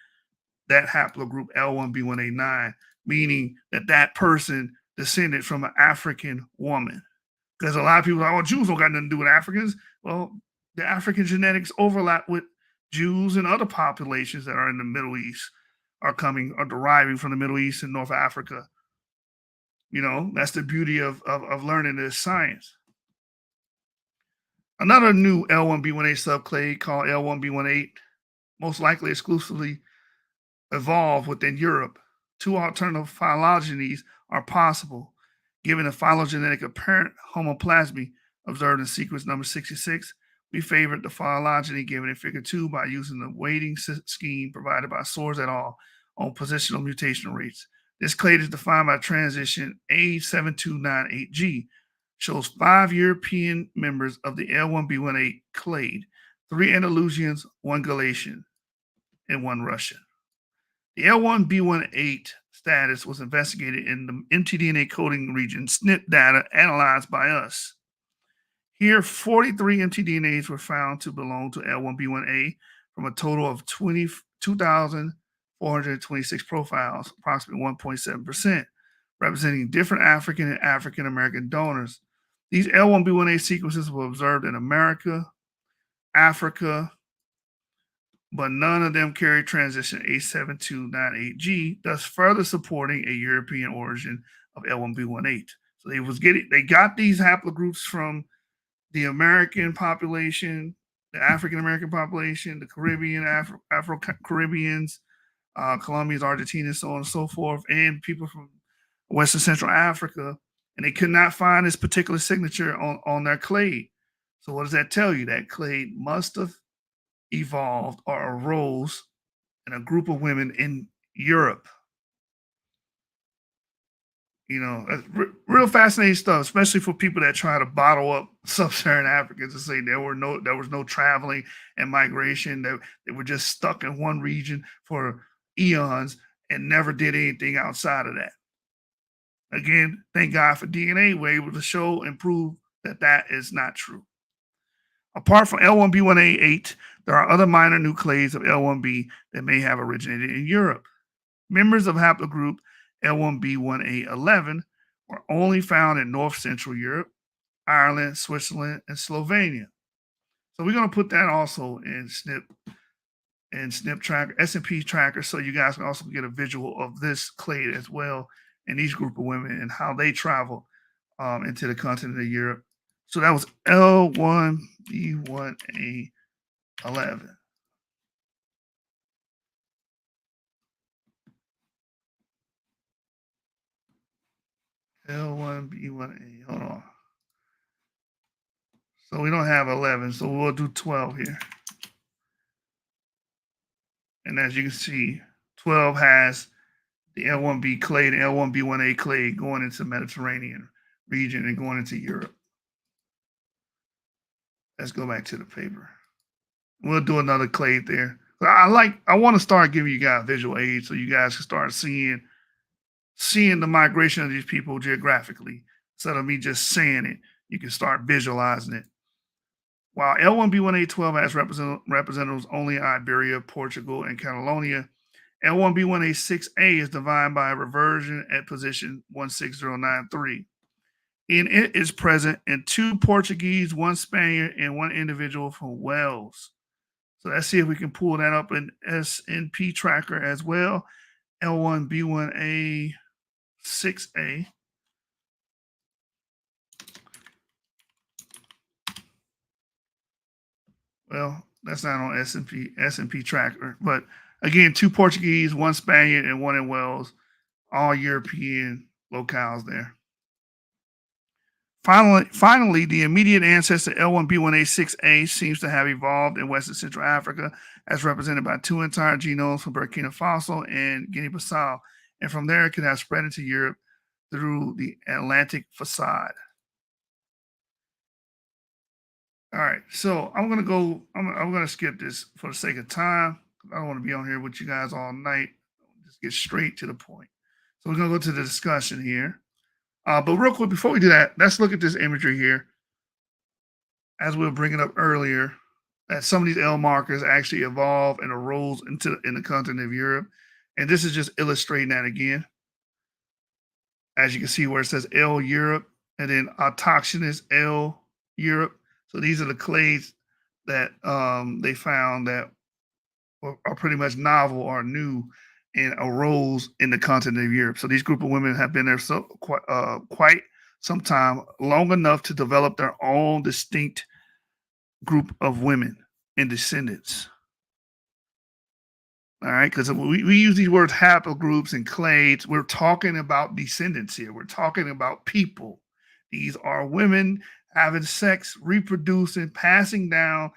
that haplogroup L1b1a9, meaning that person descended from an African woman. Because a lot of people are like, oh, Jews don't got nothing to do with Africans. Well, the African genetics overlap with Jews and other populations that are in the Middle East, are deriving from the Middle East and North Africa. That's the beauty of learning this science. Another new L1b1a subclade called L1b1a, most likely exclusively evolved within Europe. Two alternative phylogenies are possible, given the phylogenetic apparent homoplasmy observed in sequence number 66. We favored the phylogeny given in Figure 2 by using the weighting scheme provided by Soares et al. On positional mutation rates. This clade is defined by transition A7298G, shows 5 European members of the L1b1a clade, 3 Andalusians, 1 Galician, and 1 Russian. The L1b1a status was investigated in the mtDNA coding region SNP data analyzed by us. Here, 43 mtDNAs were found to belong to L1b1a from a total of 22,426 profiles, approximately 1.7%, representing different African and African American donors. These L1b1a sequences were observed in America, Africa, but none of them carry transition A7298G, thus further supporting a European origin of L1b1a. So they got these haplogroups from the American population, the African American population, the Caribbean, Afro Caribbeans, Colombians, Argentinians, so on and so forth, and people from Western Central Africa, and they could not find this particular signature on their clade. So what does that tell you? That clade must have evolved or arose in a group of women in Europe. You know, real fascinating stuff, especially for people that try to bottle up sub-Saharan Africans and say there was no traveling and migration. They were just stuck in one region for eons and never did anything outside of that. Again, thank God for DNA. We're able to show and prove that that is not true. Apart from L1b1a8, there are other minor nucleases of L1b that may have originated in Europe. Members of haplogroup L1b1a11 were only found in North Central Europe, Ireland, Switzerland, and Slovenia. So we're going to put that also in SNP tracker, SNP tracker, so you guys can also get a visual of this clade as well, and these group of women and how they travel into the continent of Europe. So that was L1b1a11. L1b1a. Hold on. So we don't have 11, so we'll do 12 here. And as you can see, 12 has the L1b clade and L1b1a clade going into the Mediterranean region and going into Europe. Let's go back to the paper. We'll do another clade there. I want to start giving you guys visual aids so you guys can start seeing the migration of these people geographically. Instead of me just saying it, you can start visualizing it. While L1b1a12 has representatives only in Iberia, Portugal, and Catalonia, L1b1a6a is defined by a reversion at position 16093. And it is present in 2 Portuguese, 1 Spaniard, and 1 individual from Wales. So let's see if we can pull that up in SNP tracker as well. L1b1a6a. Well, that's not on SNP tracker, but again, 2 Portuguese, 1 Spaniard, and 1 in Wales, all European locales there. Finally, the immediate ancestor L1b1a6a seems to have evolved in Western Central Africa, as represented by 2 entire genomes from Burkina Faso and Guinea-Bissau, and from there it could have spread into Europe through the Atlantic facade. All right, so I'm gonna skip this for the sake of time. I don't want to be on here with you guys all night. Just get straight to the point. So we're gonna go to the discussion here. But real quick, before we do that, let's look at this imagery here. As we were bringing up earlier, that some of these L markers actually evolve and arose in the continent of Europe. And this is just illustrating that again. As you can see where it says L Europe and then autochthonous L Europe. So these are the clades that they found that are pretty much novel or new and arose in the continent of Europe. So these group of women have been there quite some time, long enough to develop their own distinct group of women and descendants. All right, because we use these words haplogroups and clades. We're talking about descendants here. We're talking about people. These are women having sex, reproducing, passing down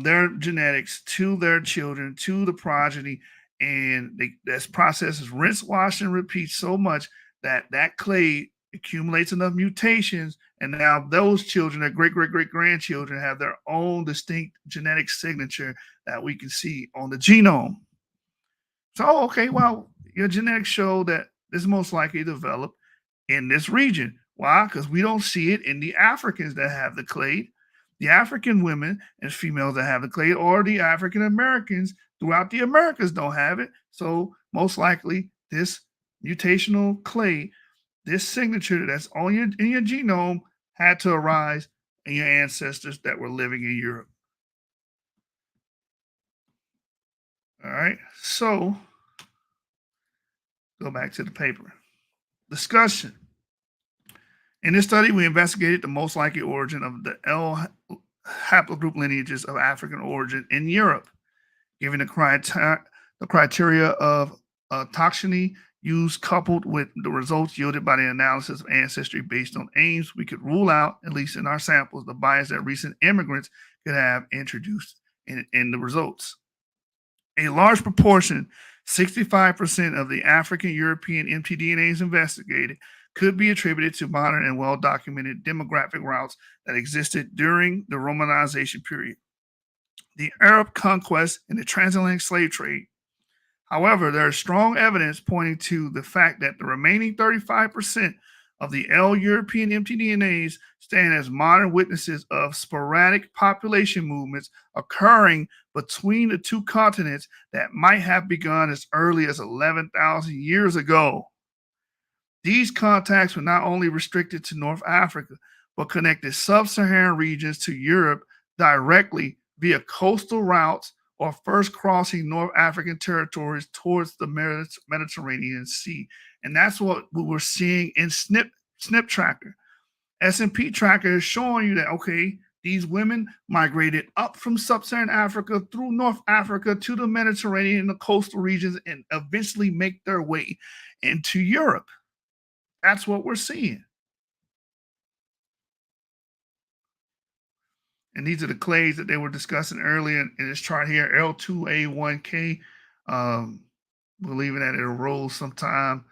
their genetics to their children, to the progeny, and this process is rinse, wash, and repeat so much that clade accumulates enough mutations, and now those children, their great-great-great-grandchildren, have their own distinct genetic signature that we can see on the genome. So, okay, well, your genetics show that this is most likely developed in this region. Why? Because we don't see it in the Africans that have the clade, the African women and females that have the clade, or the African Americans throughout the Americas don't have it. So, most likely, this mutational clade, this signature that's on in your genome, had to arise in your ancestors that were living in Europe. All right, so go back to the paper. Discussion. In this study, we investigated the most likely origin of the L haplogroup lineages of African origin in Europe, given the criteria of autochthony used coupled with the results yielded by the analysis of ancestry based on aims. We could rule out, at least in our samples, the bias that recent immigrants could have introduced in the results. A large proportion, 65% of the African European mtDNAs investigated, could be attributed to modern and well-documented demographic routes that existed during the Romanization period, the Arab conquest, and the transatlantic slave trade. However, there is strong evidence pointing to the fact that the remaining 35% of the L-European mtDNAs stand as modern witnesses of sporadic population movements occurring between the two continents that might have begun as early as 11,000 years ago. These contacts were not only restricted to North Africa, but connected sub-Saharan regions to Europe directly via coastal routes or first crossing North African territories towards the Mediterranean Sea. And that's what we were seeing in SNP tracker. S&P tracker is showing you that, okay, these women migrated up from sub-Saharan Africa through North Africa to the Mediterranean and the coastal regions and eventually make their way into Europe. That's what we're seeing. And these are the clades that they were discussing earlier in this chart here, L1b1a. Believing that it arose sometime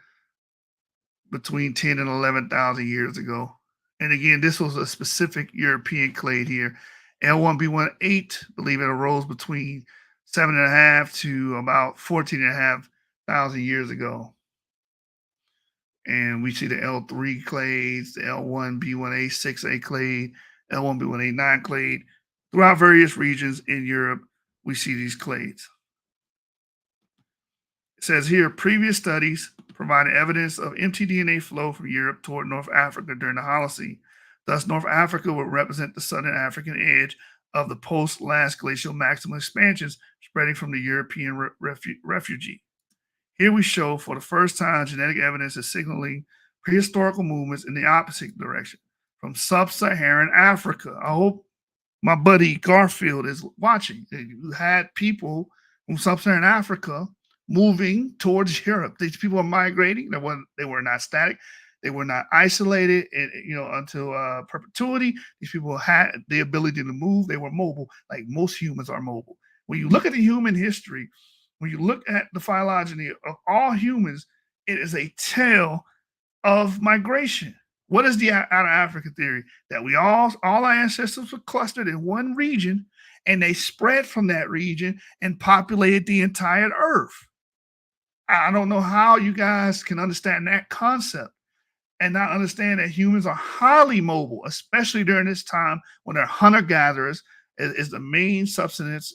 between 10 and 11,000 years ago. And again, this was a specific European clade here. L1b1a, believe it arose between 7.5 to about 14,500 years ago. And we see the L3 clades, the L1b1a 6a clade, L1b1a 9 clade. Throughout various regions in Europe, we see these clades. It says here, previous studies provided evidence of mtDNA flow from Europe toward North Africa during the Holocene. Thus, North Africa would represent the southern African edge of the post-last glacial maximum expansions spreading from the European refugee. Here we show for the first time genetic evidence is signaling prehistorical movements in the opposite direction from sub-Saharan Africa. I hope my buddy Garfield is watching. You had people from sub-Saharan Africa moving towards Europe. These people are migrating. They were not static. They were not isolated, until perpetuity. These people had the ability to move. They were mobile, like most humans are mobile. When you look at the human history, when you look at the phylogeny of all humans, it is a tale of migration. What is the out of Africa theory? That we all our ancestors were clustered in one region, and they spread from that region and populated the entire earth. I don't know how you guys can understand that concept and not understand that humans are highly mobile, especially during this time when they're hunter-gatherers is the main subsistence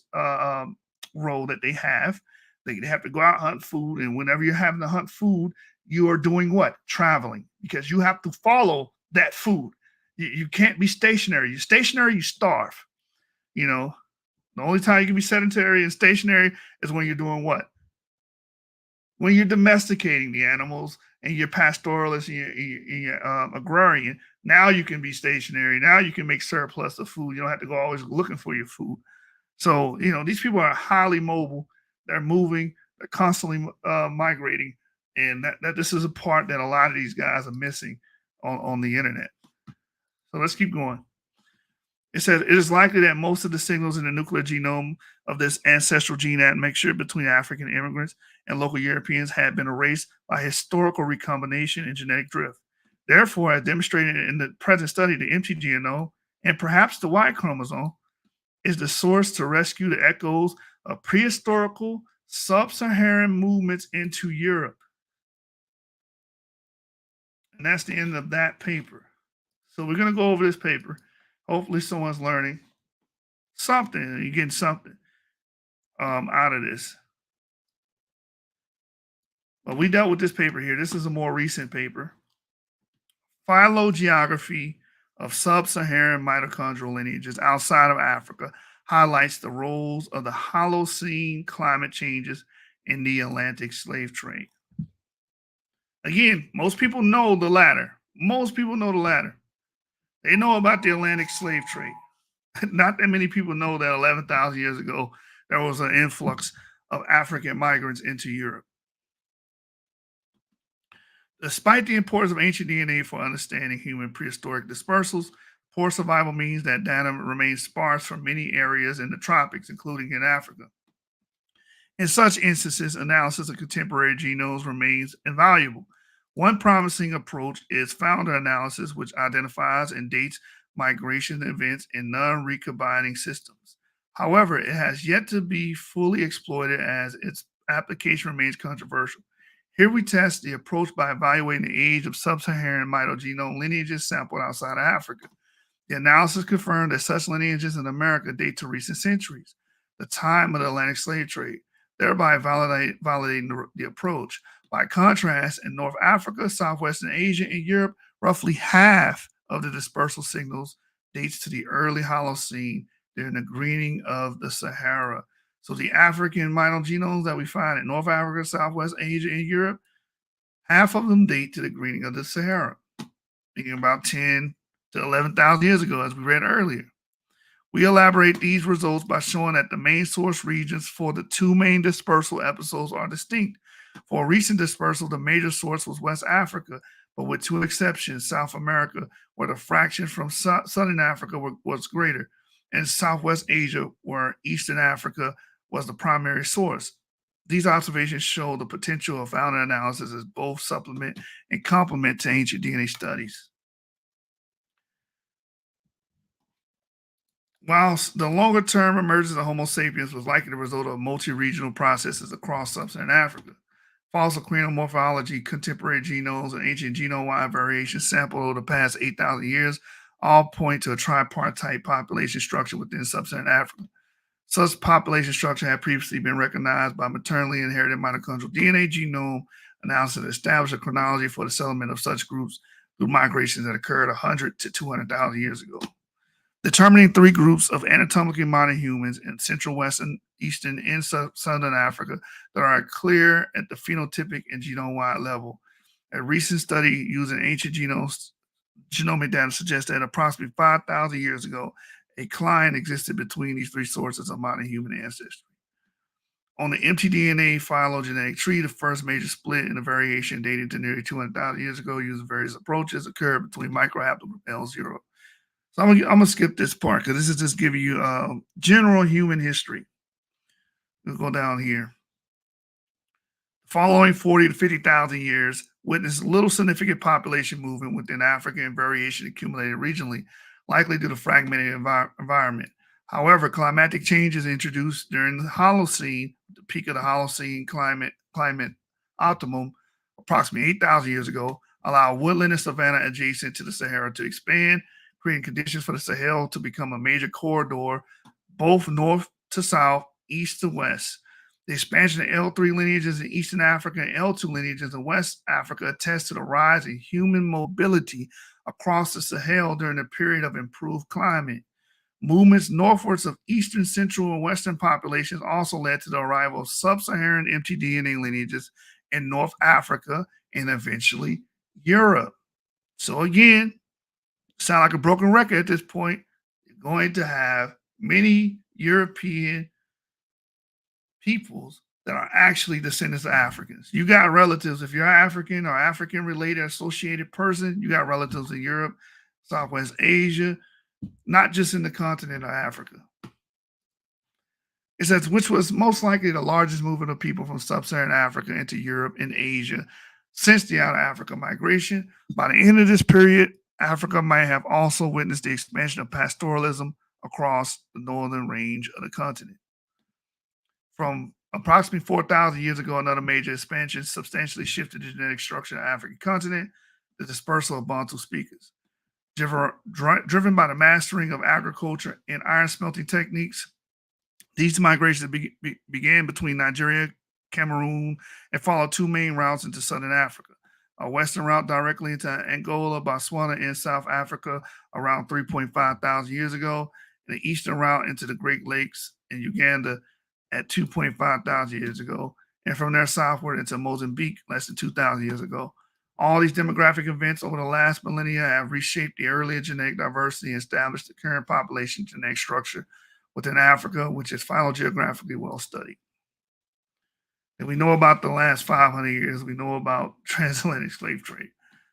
role that they have. They have to go out hunt food, and whenever you're having to hunt food, you are doing what? Traveling, because you have to follow that food. You can't be stationary. You're stationary, you starve. The only time you can be sedentary and stationary is when you're doing what? When you're domesticating the animals and you're pastoralist and you're agrarian. Now you can be stationary. Now you can make surplus of food. You don't have to go always looking for your food. So, these people are highly mobile. They're moving. They're constantly migrating. And that this is a part that a lot of these guys are missing on the internet. So let's keep going. It says, it is likely that most of the signals in the nuclear genome of this ancestral gene admixture between African immigrants and local Europeans had been erased by historical recombination and genetic drift. Therefore, as demonstrated in the present study, the empty genome and perhaps the Y chromosome is the source to rescue the echoes of prehistorical sub-Saharan movements into Europe. And that's the end of that paper. So we're going to go over this paper. Hopefully someone's learning something and you're getting something out of this. But we dealt with this paper here. This is a more recent paper. Phylogeography of sub-Saharan mitochondrial lineages outside of Africa highlights the roles of the Holocene climate changes in the Atlantic slave trade. Again, most people know the latter. Most people know the latter. They know about the Atlantic slave trade. Not that many people know that 11,000 years ago, there was an influx of African migrants into Europe. Despite the importance of ancient DNA for understanding human prehistoric dispersals, poor survival means that data remains sparse for many areas in the tropics, including in Africa. In such instances, analysis of contemporary genomes remains invaluable. One promising approach is founder analysis, which identifies and dates migration events in non-recombining systems. However, it has yet to be fully exploited as its application remains controversial. Here we test the approach by evaluating the age of sub-Saharan mitogenome lineages sampled outside of Africa. The analysis confirmed that such lineages in America date to recent centuries, the time of the Atlantic slave trade, thereby validating the approach. By contrast, in North Africa, Southwestern Asia, and Europe, roughly half of the dispersal signals dates to the early Holocene during the greening of the Sahara. So the African mitogenomes that we find in North Africa, Southwest Asia, and Europe, half of them date to the greening of the Sahara, meaning about 10 to 11,000 years ago, as we read earlier. We elaborate these results by showing that the main source regions for the two main dispersal episodes are distinct. For recent dispersal, the major source was West Africa, but with two exceptions: South America, where the fraction from Southern Africa was greater, and Southwest Asia, where Eastern Africa was the primary source. These observations show the potential of founder analysis as both supplement and complement to ancient DNA studies. Whilst the longer-term emergence of Homo sapiens was likely the result of multi-regional processes across sub-Saharan Africa, fossil cranial morphology, contemporary genomes, and ancient genome-wide variations sampled over the past 8,000 years all point to a tripartite population structure within sub-Saharan Africa. Such population structure had previously been recognized by maternally inherited mitochondrial DNA genome analysis that established a chronology for the settlement of such groups through migrations that occurred 100 to 200,000 years ago. Determining three groups of anatomically modern humans in Central, Western, Eastern, and Southern Africa that are clear at the phenotypic and genome-wide level. A recent study using ancient genomic data suggests that approximately 5,000 years ago, a cline existed between these three sources of modern human ancestry. On the mtDNA phylogenetic tree, the first major split in a variation dating to nearly 200,000 years ago using various approaches occurred between microhaplogroup L0. So I'm gonna skip this part because this is just giving you general human history. We'll go down here. Following 40 to 50,000 years, witnessed little significant population movement within Africa and variation accumulated regionally, likely due to fragmented environment. However, climatic changes introduced during the Holocene, the peak of the Holocene climate optimum, approximately 8,000 years ago, allowed woodland and savanna adjacent to the Sahara to expand, creating conditions for the Sahel to become a major corridor, both north to south, east to west. The expansion of L3 lineages in Eastern Africa and L2 lineages in West Africa attest to the rise in human mobility across the Sahel during a period of improved climate. Movements northwards of Eastern, Central, and Western populations also led to the arrival of sub-Saharan mtDNA lineages in North Africa and eventually Europe. So again, sound like a broken record at this point. You're going to have many European peoples that are actually descendants of Africans. You got relatives, if you're African or African related associated person, you got relatives in Europe, Southwest Asia, not just in the continent of Africa. It says, which was most likely the largest movement of people from sub-Saharan Africa into Europe and Asia. since the out of Africa migration. By the end of this period, Africa might have also witnessed the expansion of pastoralism across the northern range of the continent. From approximately 4,000 years ago, another major expansion substantially shifted the genetic structure of the African continent, the dispersal of Bantu speakers. Driven by the mastering of agriculture and iron smelting techniques, these migrations began between Nigeria, Cameroon, and followed two main routes into southern Africa. A western route directly into Angola, Botswana, and South Africa around 3.5 thousand years ago, and the eastern route into the Great Lakes and Uganda at 2.5 thousand years ago, and from there southward into Mozambique less than 2,000 years ago. All these demographic events over the last millennia have reshaped the earlier genetic diversity and established the current population genetic structure within Africa, which is phylogeographically well studied. And we know about the last 500 years. We know about transatlantic slave trade.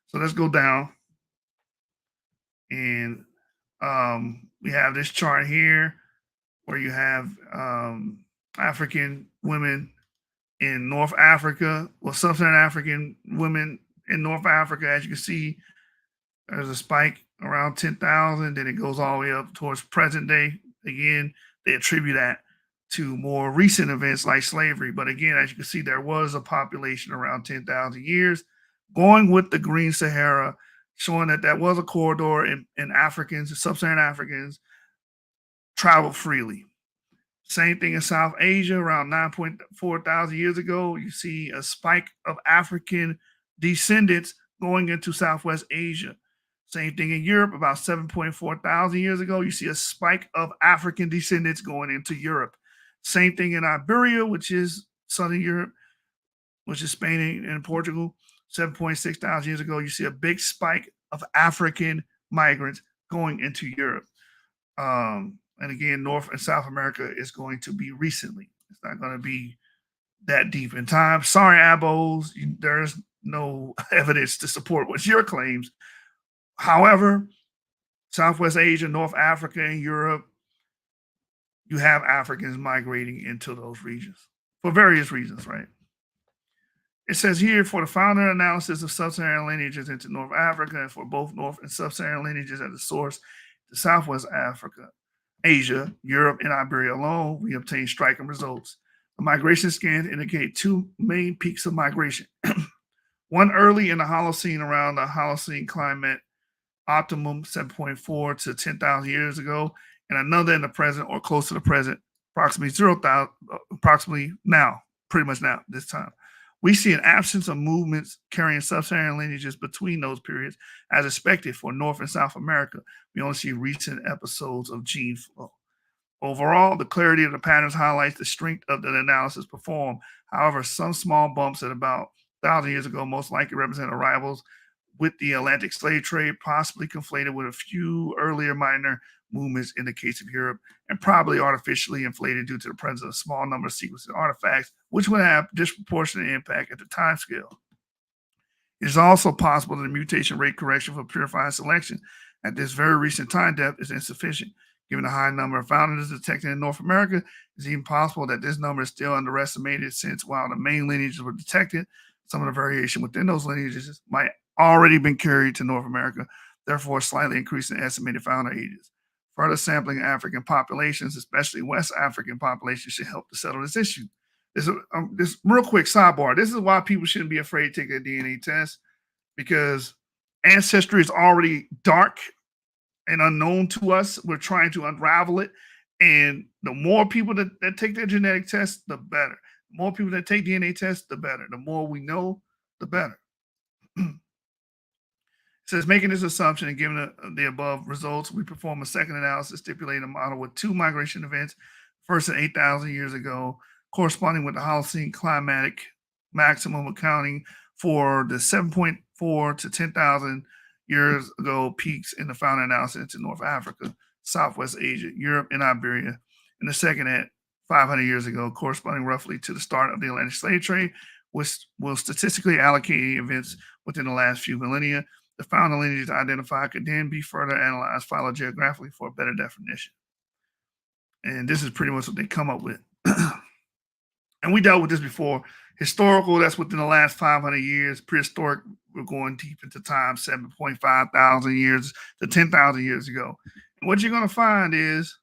So let's go down. And we have this chart here where you have African women in North Africa, well, sub-Saharan African women in North Africa. As you can see, there's a spike around 10,000, then it goes all the way up towards present day. Again, they attribute that to more recent events like slavery. But again, as you can see, there was a population around 10,000 years going with the Green Sahara, showing that that was a corridor and Africans, sub-Saharan Africans, traveled freely. Same thing in South Asia, around 9.4 thousand years ago, you see a spike of African descendants going into Southwest Asia. Same thing in Europe, about 7.4 thousand years ago, you see a spike of African descendants going into Europe. Same thing in Iberia, which is Southern Europe, which is Spain and Portugal. 7.6 thousand years ago, you see a big spike of African migrants going into Europe. And again, North and South America is going to be recently. It's not going to be that deep in time. Sorry, Abos, there's no evidence to support what your claims. However, Southwest Asia, North Africa, and Europe, you have Africans migrating into those regions for various reasons, right? It says here, for the founder analysis of sub-Saharan lineages into North Africa, and for both North and sub-Saharan lineages at the source to Southwest Africa, Asia, Europe, and Iberia alone, we obtain striking results. The migration scans indicate two main peaks of migration. One early in the Holocene around the Holocene climate optimum 7.4 to 10,000 years ago, and another in the present or close to the present, approximately now, pretty much now, this time. We see an absence of movements carrying sub-Saharan lineages between those periods, as expected for North and South America. We only see recent episodes of gene flow. Overall, the clarity of the patterns highlights the strength of the analysis performed. However, some small bumps at about 1,000 years ago most likely represent arrivals with the Atlantic slave trade, possibly conflated with a few earlier minor movements in the case of Europe, and probably artificially inflated due to the presence of a small number of sequencing artifacts, which would have disproportionate impact at the time scale. It is also possible that the mutation rate correction for purifying selection at this very recent time depth is insufficient. Given the high number of founders detected in North America, it's even possible that this number is still underestimated, since while the main lineages were detected, some of the variation within those lineages might already been carried to North America, therefore slightly increasing estimated founder ages. Further sampling African populations, especially West African populations, should help to settle this issue. This real quick sidebar. This is why people shouldn't be afraid to take a DNA test, because ancestry is already dark and unknown to us. We're trying to unravel it. And the more people that take their genetic test, the better. The more people that take DNA tests, the better. The more we know, the better. It says, making this assumption and given the above results, we perform a second analysis stipulating a model with two migration events, first at 8,000 years ago, corresponding with the Holocene climatic maximum, accounting for the 7.4 to 10,000 years ago peaks in the founder analysis into North Africa, Southwest Asia, Europe, and Iberia, and the second at 500 years ago, corresponding roughly to the start of the Atlantic slave trade, which will statistically allocate events within the last few millennia. The founder lineages identified could then be further analyzed phylogeographically for a better definition. And this is pretty much what they come up with. And we dealt with this before. Historical, that's within the last 500 years. Prehistoric, we're going deep into time, 7.5 thousand years to 10,000 years ago. And what you're going to find is,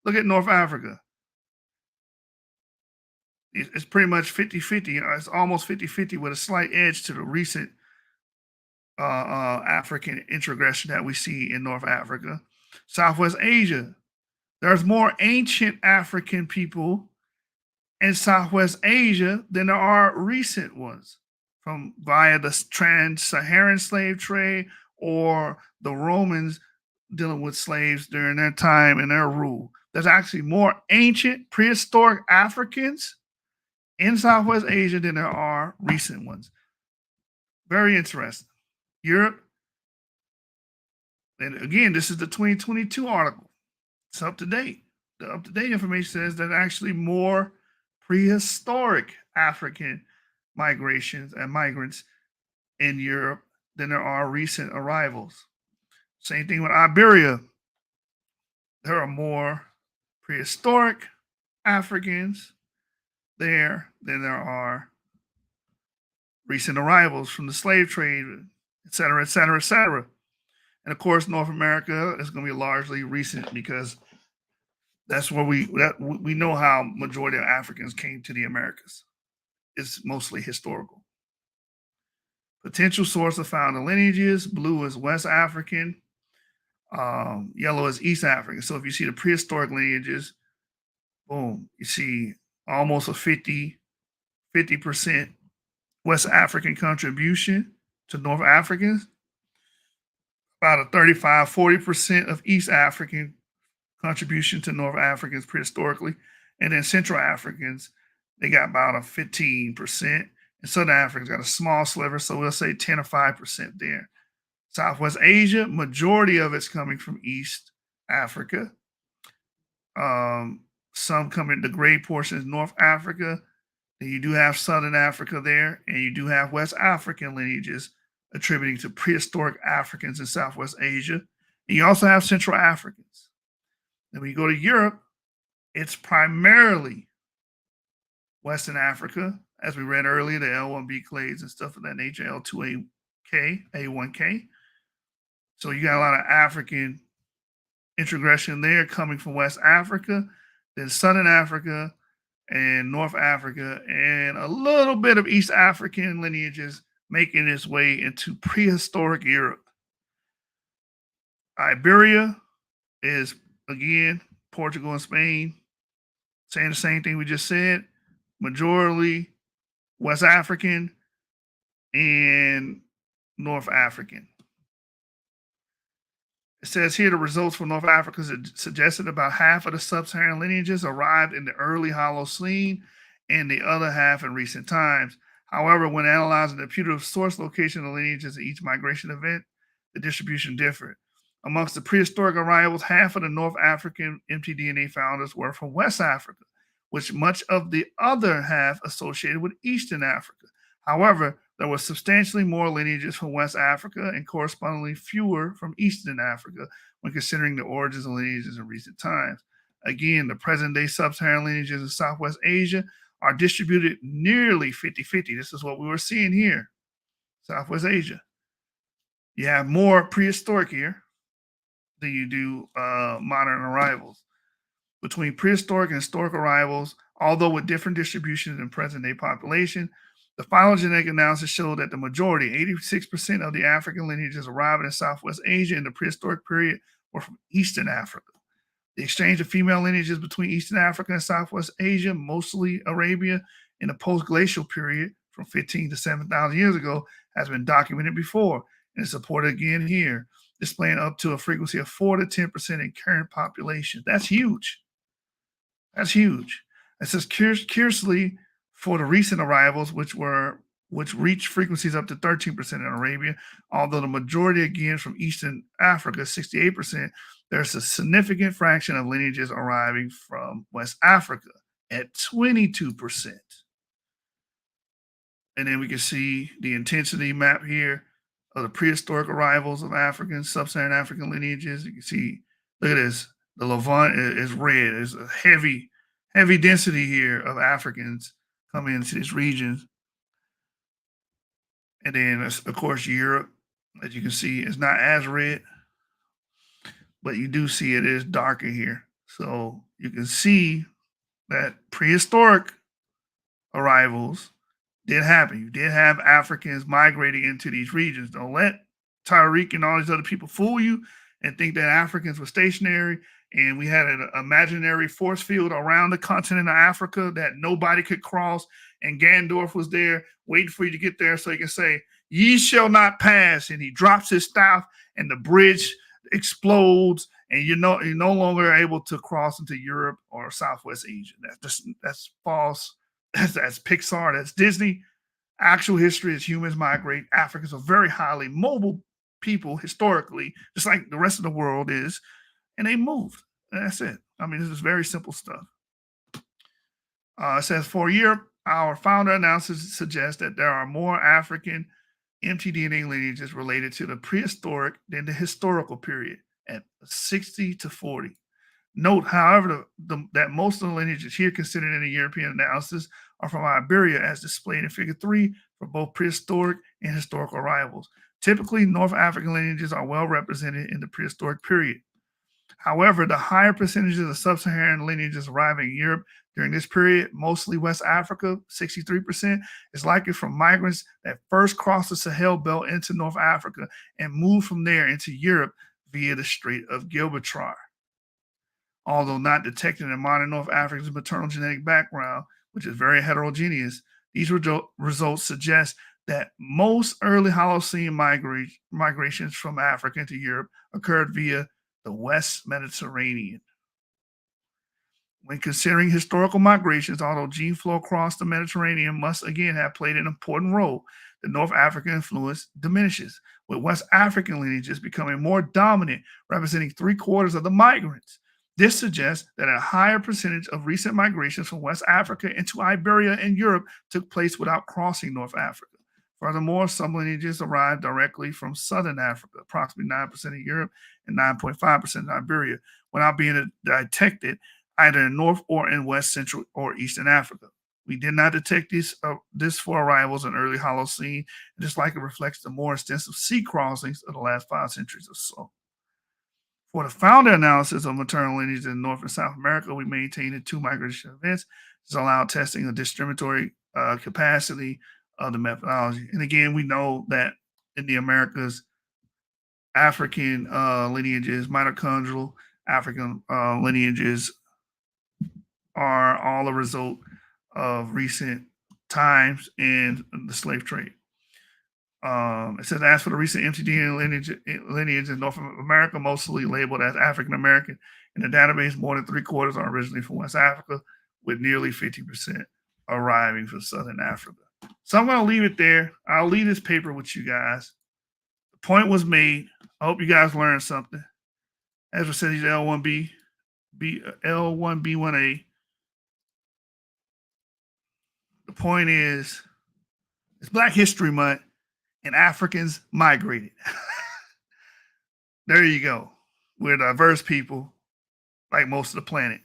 look at North Africa. It's pretty much 50-50. It's almost 50-50 with a slight edge to the recent African introgression that we see in North Africa. Southwest Asia, there's more ancient African people in Southwest Asia than there are recent ones from via the trans-Saharan slave trade or the Romans dealing with slaves during their time and their rule. There's actually more ancient prehistoric Africans in Southwest Asia than there are recent ones. Very interesting. Europe, and again, this is the 2022 article. It's up to date. The up-to-date information says that actually more prehistoric African migrations and migrants in Europe than there are recent arrivals. Same thing with Iberia. There are more prehistoric Africans there than there are recent arrivals from the slave trade, et cetera, et cetera, et cetera. And of course, North America is going to be largely recent because that's where we know how majority of Africans came to the Americas. It's mostly historical. Potential source of found lineages: blue is West African, yellow is East African. So if you see the prehistoric lineages, boom, you see almost a 50% West African contribution to North Africans, about a 35-40% of East African contribution to North Africans prehistorically, and then Central Africans, they got about a 15%, and Southern Africans got a small sliver, so we'll say 10 or 5% there. Southwest Asia, majority of it's coming from East Africa. Some coming, the gray portion is North Africa. And you do have Southern Africa there, and you do have West African lineages attributing to prehistoric Africans in Southwest Asia. And you also have Central Africans. And when you go to Europe, it's primarily Western Africa, as we read earlier, the L1b clades and stuff of that nature, L2a A1k. So you got a lot of African introgression there coming from West Africa, then Southern Africa, and North Africa, and a little bit of East African lineages making its way into prehistoric Europe. Iberia is, again, Portugal and Spain, saying the same thing we just said, majority West African and North African. It says here the results from North Africa suggested about half of the sub-Saharan lineages arrived in the early Holocene and the other half in recent times. However, when analyzing the putative source location of lineages of each migration event, the distribution differed. Amongst the prehistoric arrivals, half of the North African mtDNA founders were from West Africa, with much of the other half associated with Eastern Africa. However, there were substantially more lineages from West Africa and correspondingly fewer from Eastern Africa when considering the origins of lineages in recent times. Again, the present-day sub-Saharan lineages in Southwest Asia are distributed nearly 50-50. This is what we were seeing here, Southwest Asia. You have more prehistoric here than you do modern arrivals. Between prehistoric and historic arrivals, although with different distributions in present-day population, the phylogenetic analysis showed that the majority, 86% of the African lineages arriving in Southwest Asia in the prehistoric period were from Eastern Africa. The exchange of female lineages between Eastern Africa and Southwest Asia, mostly Arabia, in the post-glacial period from 15 to 7,000 years ago has been documented before and is supported again here, displaying up to a frequency of 4 to 10% in current population. That's huge. That's huge. It says curiously, for the recent arrivals, which reached frequencies up to 13% in Arabia, although the majority again from Eastern Africa, 68%, there's a significant fraction of lineages arriving from West Africa at 22%. And then we can see the intensity map here of the prehistoric arrivals of African, sub-Saharan African lineages. You can see, look at this, the Levant is red. It's a heavy heavy density here of Africans coming into these regions. And then, of course, Europe, as you can see, is not as red, but you do see it is darker here. So you can see that prehistoric arrivals did happen. You did have Africans migrating into these regions. Don't let Tariq and all these other people fool you and think that Africans were stationary and we had an imaginary force field around the continent of Africa that nobody could cross. And Gandalf was there waiting for you to get there so he can say, "Ye shall not pass." And he drops his staff and the bridge explodes and you're no longer able to cross into Europe or Southwest Asia. That's false. That's Pixar. That's Disney. Actual history is humans migrate. Africans are very highly mobile people historically, just like the rest of the world is, and they moved. And that's it. I mean, this is very simple stuff. It says, for Europe, our founder analysis suggests that there are more African mtDNA lineages related to the prehistoric than the historical period at 60 to 40. Note, however, that most of the lineages here considered in the European analysis are from Iberia, as displayed in Figure 3 for both prehistoric and historical arrivals. Typically, North African lineages are well represented in the prehistoric period. However, the higher percentages of sub-Saharan lineages arriving in Europe during this period, mostly West Africa, 63%, is likely from migrants that first crossed the Sahel Belt into North Africa and moved from there into Europe via the Strait of Gibraltar. Although not detected in modern North Africa's maternal genetic background, which is very heterogeneous, these results suggest that most early Holocene migrations from Africa into Europe occurred via the West Mediterranean. When considering historical migrations, although gene flow across the Mediterranean must again have played an important role, the North African influence diminishes, with West African lineages becoming more dominant, representing 3/4 of the migrants. This suggests that a higher percentage of recent migrations from West Africa into Iberia and Europe took place without crossing North Africa. Furthermore, some lineages arrived directly from Southern Africa, approximately 9% in Europe and 9.5% in Iberia, without being detected either in North or in West, Central, or Eastern Africa. We did not detect this for arrivals in early Holocene, and this likely reflects the more extensive sea crossings of the last 5 centuries or so. For the founder analysis of maternal lineages in North and South America, we maintained the 2 migration events. This allowed testing the discriminatory capacity of the methodology. And again, we know that in the Americas, African lineages, mitochondrial African lineages are all a result of recent times in the slave trade. It says, as for the recent mtDNA lineage in North America, mostly labeled as African American, in the database, more than 3/4 are originally from West Africa, with nearly 50% arriving from Southern Africa. So I'm going to leave it there. I'll leave this paper with you guys. The point was made. I hope you guys learned something. As I said, he's L1b1a. The point is, it's Black History Month, and Africans migrated. There you go. We're diverse people, like most of the planet.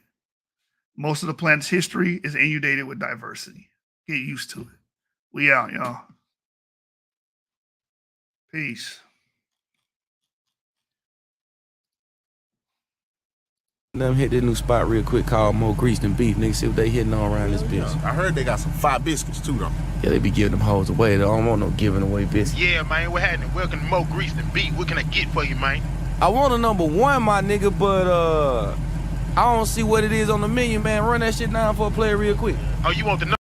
Most of the planet's history is inundated with diversity. Get used to it. We out, y'all. Peace. Them hit that new spot real quick called More Grease Than Beef. Niggas see what they hitting on around this bitch. I heard they got some fire biscuits too, though. Yeah, they be giving them hoes away. They don't want no giving away biscuits. Yeah, man, what happening? Welcome to More Grease Than Beef. What can I get for you, man? I want a #1, my nigga, but I don't see what it is on the menu, man. Run that shit down for a player real quick. Oh, you want the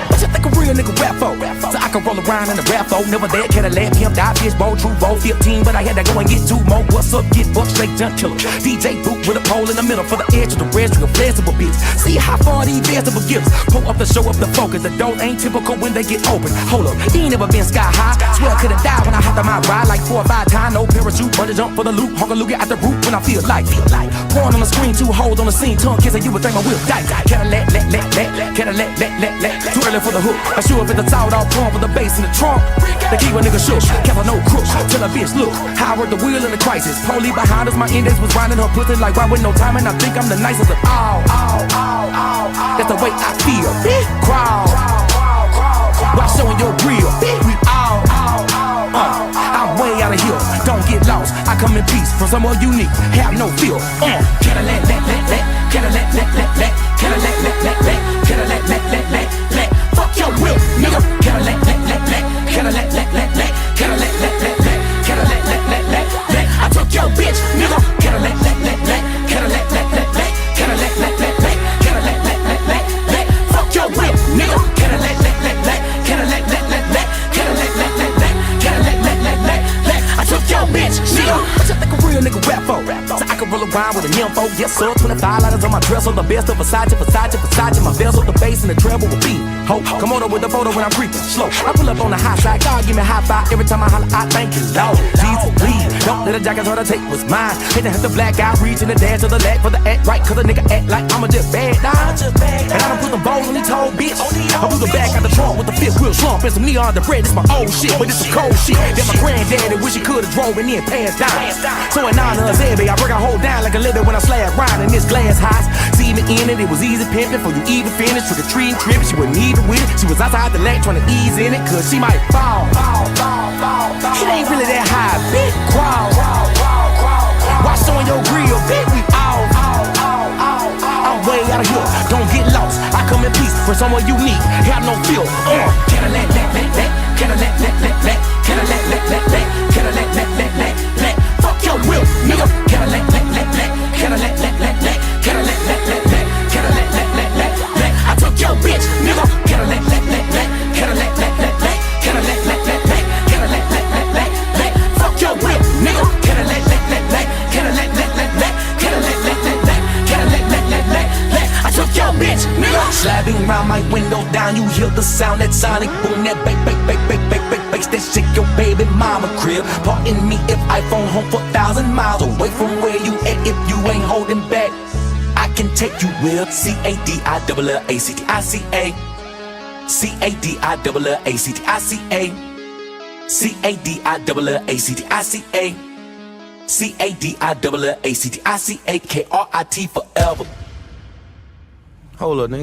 What you think a real nigga rap for? So I I could roll around in a rap though. Never that Cadillac, pimp, die, bitch, bold, true, bold, 15. But I had to go and get 2 more. What's up, get fucked, straight junk killer. DJ boot with a pole in the middle for the edge of the rest of a flexible bitch. See how far these vegetables give us. Pull up the show up the focus. The doors ain't typical when they get open. Hold up, he ain't never been sky high. Swear I could've died when I hopped on my ride like 4 or 5 times. No parachute, bungee jump for the loop. Honk a loogie at the roof when I feel like. Porn on the screen, 2 holes on the scene. Tongue kissing, you would think my wheel die. Cadillac, too early for the hook. I shoot up at the top, all porn for the bass in the trunk. They keep a nigga shook, kept a no crook. Tell a bitch, look, how I work the wheel in the crisis. Police behind us, my index was grinding her pussy like right with no time. And I think I'm the nicest of all. That's the way I feel. Crawl, while showing your grill. We all, I'm way out of here. Don't get lost, I come in peace from somewhere unique. Have no fear. Cadillac, fuck your will, nigga. Cadillac, I took your bitch, nigga. Cadillac, fuck your will, nigga. I took your bitch, nigga. I just think a real nigga rap for. So I can roll around with a nympho. Yes sir, 25 lighters on my dress. On the best of Versace. My bells with the bass and the treble will be. Ho, come on up with the photo when I'm creeping slow. I pull up on the high side, God give me a high five. Every time I holler, I thank you, Lord. Jesus, please, don't let a jacket try to take what's mine. Hit the black eye, reach in the dash to the leg for the act right. Cause a nigga act like I'm a just bad dog. And I don't put the balls on these tall bitch. I blew the back out the trunk with the 5th wheel slump and some neon the bread. This my old shit, but this some cold shit that my granddaddy wish he could've drove and then passed down. So in honor of Zebby, I break a whole down like a leather when I slab round in this glass house. See me in it, it was easy pimping for you even finish. Trick or treating trip, she wasn't even with it. She was outside the leg trying to ease in it, cause she might fall. It ain't really that high, big crawl. While showing your grill, big we all. I'm way out of here, don't get lost. I come in peace for somewhere unique, have no fear. Cadillac, fuck your will, nigga. Cadillac, I took your bitch, nigga. Cadillac, fuck your will, nigga. Cadillac, I took your bitch, nigga. Sliding round my window down, you hear the sound that sonic boom, that bass that shake your baby mama crib. Pardon me if I phone home for 1,000 miles away from where you at. If you ain't holding back, I can take you with C-A-D-I-L-L-A-C-T-I-C-A. C-A-D-I-L-L-A-C-T-I-C-A. C-A-D-I-L-L-A-C-T-I-C-A. C-A-D-I-L-L-A-C-T-I-C-A. K-R-I-T forever. Hold up, nigga.